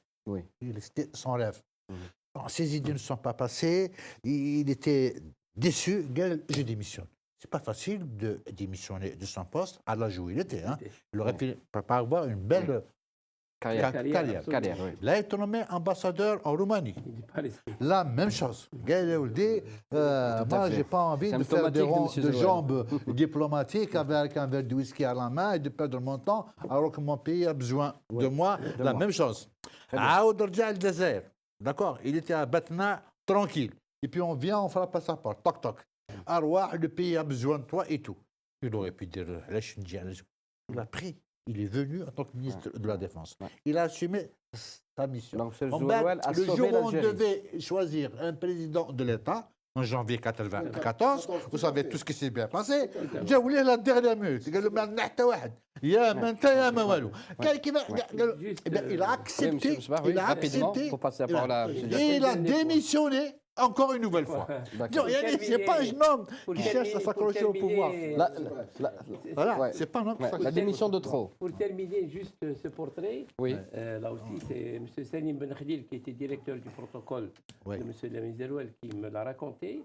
C'était son rêve. Ses idées ne sont pas passées. Il était déçu, je démissionne. C'est pas facile de démissionner de son poste à l'âge où il était. Hein. Il aurait pu pas avoir une belle carrière. Oui. Là, il est nommé ambassadeur en Roumanie. Il n'est pas resté. La même chose. Moi, j'ai pas envie de faire des ronds de jambes diplomatiques avec un verre de whisky à la main et de perdre mon temps alors que mon pays a besoin de moi. La même chose. Aoud Rja al Jazair. D'accord. Il était à Batna, tranquille. Et puis on vient, on frappe à sa porte. Toc, toc. Arwah, le pays a besoin de toi et tout. Il aurait pu dire, il a pris. Il est venu en tant que ministre de la Défense. Il a assumé sa mission. Donc, ce le jour où on devait choisir un président de l'État, en janvier 1994, vous savez tout ce qui s'est bien passé. Jaouli la dernière minute. Il a accepté. Il a accepté. Et il a démissionné. Encore une nouvelle fois. C'est pas un homme qui cherche à s'accrocher au pouvoir. Voilà, c'est pas un homme. La démission de trop. Pour terminer juste ce portrait, oui. Là aussi c'est M. Salim Ben Khalil qui était directeur du protocole de M. Lamine Zerouel qui me l'a raconté.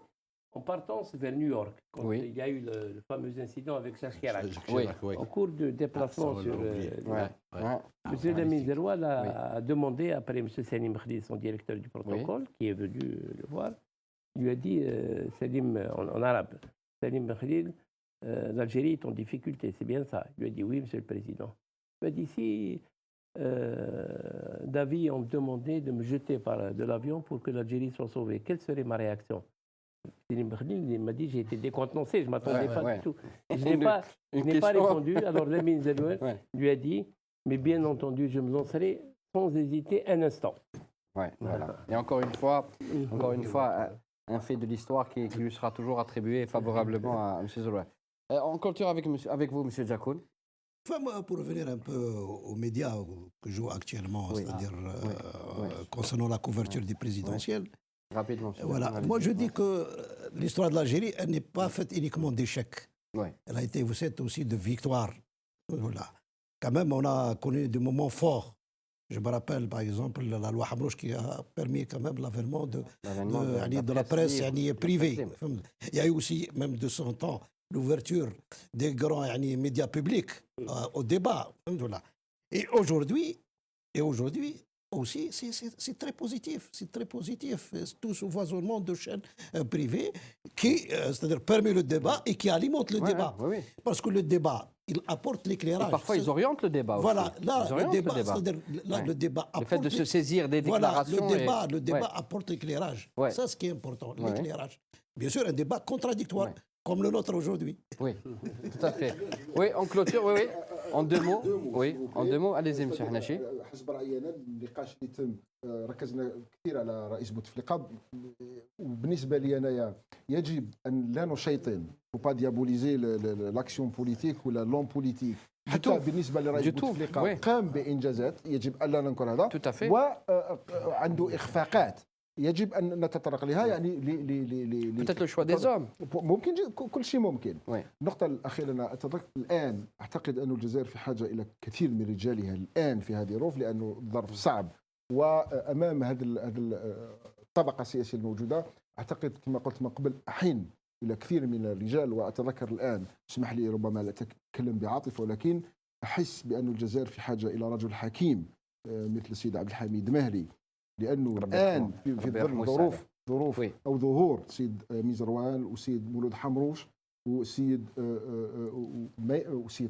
En partant vers New York, quand il y a eu le fameux incident avec Jacques Chirac. Au cours de déplacement sur M. Lamine Zerouel a demandé, après M. Salim Ben Khalil, son directeur du protocole, qui est venu le voir, il lui a dit, Salim, en arabe, Salim Ben Khalil, l'Algérie est en difficulté, c'est bien ça. Il lui a dit oui, Monsieur le Président. Il m'a dit si David ont demandé de me jeter de l'avion pour que l'Algérie soit sauvée, quelle serait ma réaction? Salim Ben Khalil, il m'a dit j'ai été décontenancé, je ne m'attendais pas du tout. Je n'ai pas répondu. Alors Lamine Zerouel lui a dit mais bien entendu, je me lancerai sans hésiter un instant. Voilà. Et encore une fois, un fait de l'histoire qui lui sera toujours attribué favorablement à M. Zerouel. On continue avec vous, M. Djakoun. Enfin, moi, pour revenir un peu aux médias que je joue actuellement, c'est-à-dire concernant la couverture des présidentielles. Rapidement. Voilà. Moi, je dis que l'histoire de l'Algérie, elle n'est pas faite uniquement d'échecs. Elle a été, vous savez, aussi de victoires. Voilà. Quand même, on a connu des moments forts. Je me rappelle, par exemple, la loi Hamrouche qui a permis quand même l'avènement de la presse privée. Il y a eu aussi, même de son temps, l'ouverture des grands médias publics au débat. Et aujourd'hui aussi, c'est très positif. C'est très positif. Tout ce foisonnement de chaînes privées qui, c'est-à-dire, permet le débat et qui alimente le débat. Parce que le débat, il apporte l'éclairage. Parfois, ils orientent le débat. Voilà, là, le débat, c'est-à-dire, le débat apporte. Le fait de se saisir des déclarations. Voilà, le débat apporte l'éclairage. Ça, ce qui est important, l'éclairage. Bien sûr, un débat contradictoire, comme le nôtre aujourd'hui. Oui, tout à fait. Oui, en clôture, oui. En deux mots, allez-y, M. Hanachi. حسب رأيي أنا النقاش اللي تم ركزنا كثير على رئيس بوتفليقة وبالنسبة لي أنايا يجب أن لا نشيطن pas diaboliser l'action politique ولا لون بوليتيك حتى بالنسبة لرئيس بوتفليقة قام بإنجازات يجب ألا ننكر هذا وعنده إخفاقات يجب أن نتطرق لها يعني peut-être le choix des hommes ممكن كل شيء ممكن. النقطة الأخيرة أنا الآن أعتقد أن الجزائر في حاجة إلى كثير من رجالها الآن في هذه الظروف لأنه الظرف صعب وأمام هذه الطبقة السياسية الموجودة أعتقد كما قلت من قبل أحين إلى كثير من الرجال وأتذكر الآن اسمح لي ربما لا أتكلم بعاطفة ولكن أحس بأن الجزائر في حاجة إلى رجل حكيم مثل السيد عبد الحميد مهري لأنه الآن في ظل ظروف أو ظهور سيد ميزروان وسيد مولود حمروش وسيد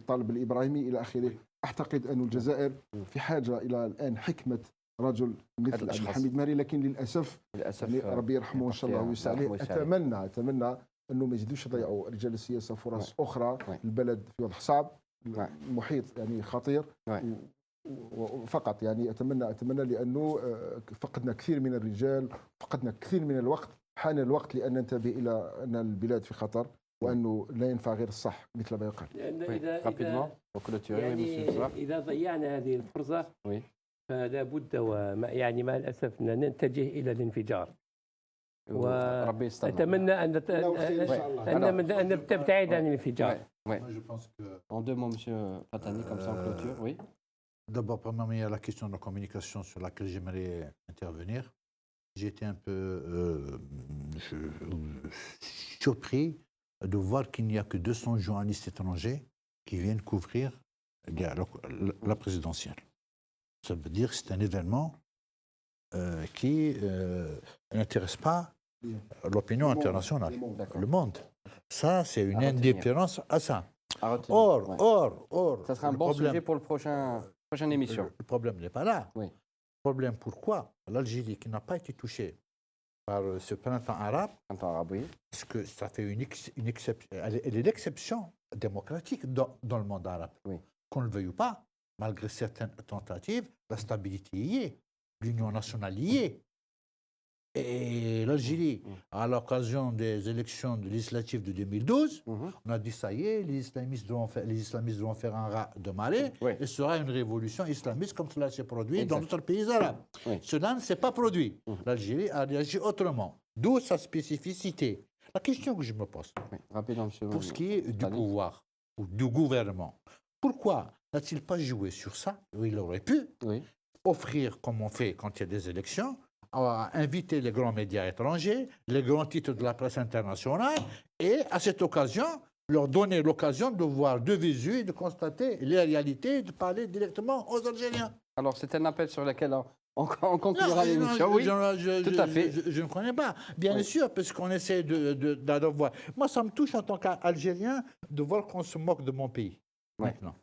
طالب الإبراهيمي إلى آخره أعتقد أن الجزائر في حاجة إلى الآن حكمة رجل مثل عبد الحميد مهري لكن للأسف يعني ربي يرحمه إن شاء الله ويوسع عليه أتمنى أنه ما يزيدوش يضيعوا رجال السياسة فرص أخرى البلد في وضع صعب المحيط يعني خطير فقط يعني أتمنى لأنه فقدنا كثير من الرجال فقدنا كثير من الوقت حان الوقت لأن ننتبه إلى أن البلاد في خطر وأنه لا ينفع غير الصح مثل ما يقال. إذا ضيعنا هذه الفرصة فلا بد يعني مع الأسف نتجه إلى الانفجار. وأتمنى أن نبتعد عن الانفجار. En deux mots, M. Fatani, comme ça en clôture, oui. D'abord, premièrement, il y a la question de la communication sur laquelle j'aimerais intervenir. j'étais un peu surpris de voir qu'il n'y a que 200 journalistes étrangers qui viennent couvrir la présidentielle. Ça veut dire que c'est un événement qui n'intéresse pas l'opinion internationale, le monde. Ça, c'est une indifférence à ça. Or, ça sera un bon sujet pour le prochaine émission. Le problème n'est pas là. Oui. Le problème, pourquoi l'Algérie, qui n'a pas été touchée par ce printemps arabe, Oui. parce que ça fait une exception, elle est l'exception démocratique dans le monde arabe. Oui. Qu'on ne le veuille ou pas, malgré certaines tentatives, la stabilité y est, l'union nationale y est. Et l'Algérie, à l'occasion des élections législatives de 2012, on a dit ça y est, les islamistes vont faire un raz de marée, et ce sera une révolution islamiste comme cela s'est produit dans d'autres pays arabes. Oui. Cela ne s'est pas produit. L'Algérie a réagi autrement, d'où sa spécificité. La question que je me pose, pour ce qui est du pouvoir ou du gouvernement, pourquoi n'a-t-il pas joué sur ça? Il aurait pu offrir, comme on fait quand il y a des élections, à inviter les grands médias étrangers, les grands titres de la presse internationale, et à cette occasion, leur donner l'occasion de voir de visu, de constater les réalités, de parler directement aux Algériens. Alors, c'est un appel sur lequel on conclura l'émission. Oui, tout à fait. Je ne connais pas. Bien sûr, parce qu'on essaie d'avoir. Moi, ça me touche en tant qu'Algérien de voir qu'on se moque de mon pays. Maintenant.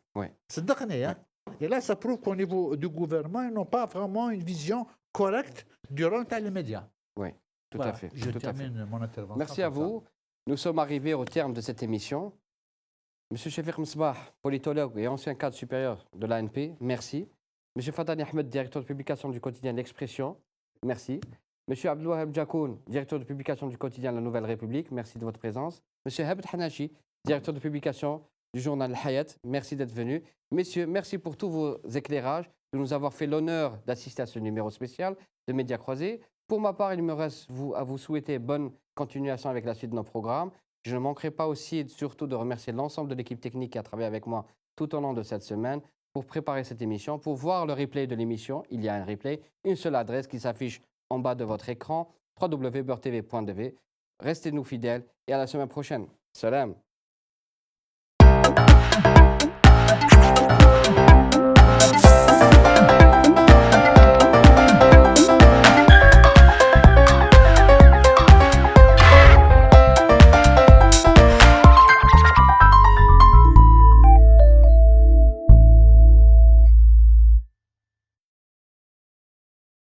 C'est dernier, hein. Et là, ça prouve qu'au niveau du gouvernement, ils n'ont pas vraiment une vision correcte du rôle des médias. Oui, tout à fait. Je termine mon intervention. Merci à vous. Nous sommes arrivés au terme de cette émission. Monsieur Chafik Msbah, politologue et ancien cadre supérieur de l'ANP, merci. Monsieur Fadani Ahmed, directeur de publication du quotidien L'Expression, merci. Monsieur Abdelouaheb Djakoun, directeur de publication du quotidien La Nouvelle République, merci de votre présence. Monsieur Habed Hanachi, directeur de publication du journal Hayat, merci d'être venu. Messieurs, merci pour tous vos éclairages, de nous avoir fait l'honneur d'assister à ce numéro spécial de Médias Croisés. Pour ma part, il me reste à vous souhaiter bonne continuation avec la suite de nos programmes. Je ne manquerai pas aussi surtout de remercier l'ensemble de l'équipe technique qui a travaillé avec moi tout au long de cette semaine pour préparer cette émission. Pour voir le replay de l'émission, il y a un replay, une seule adresse qui s'affiche en bas de votre écran, www.beurtv.tv. Restez-nous fidèles et à la semaine prochaine. Salam.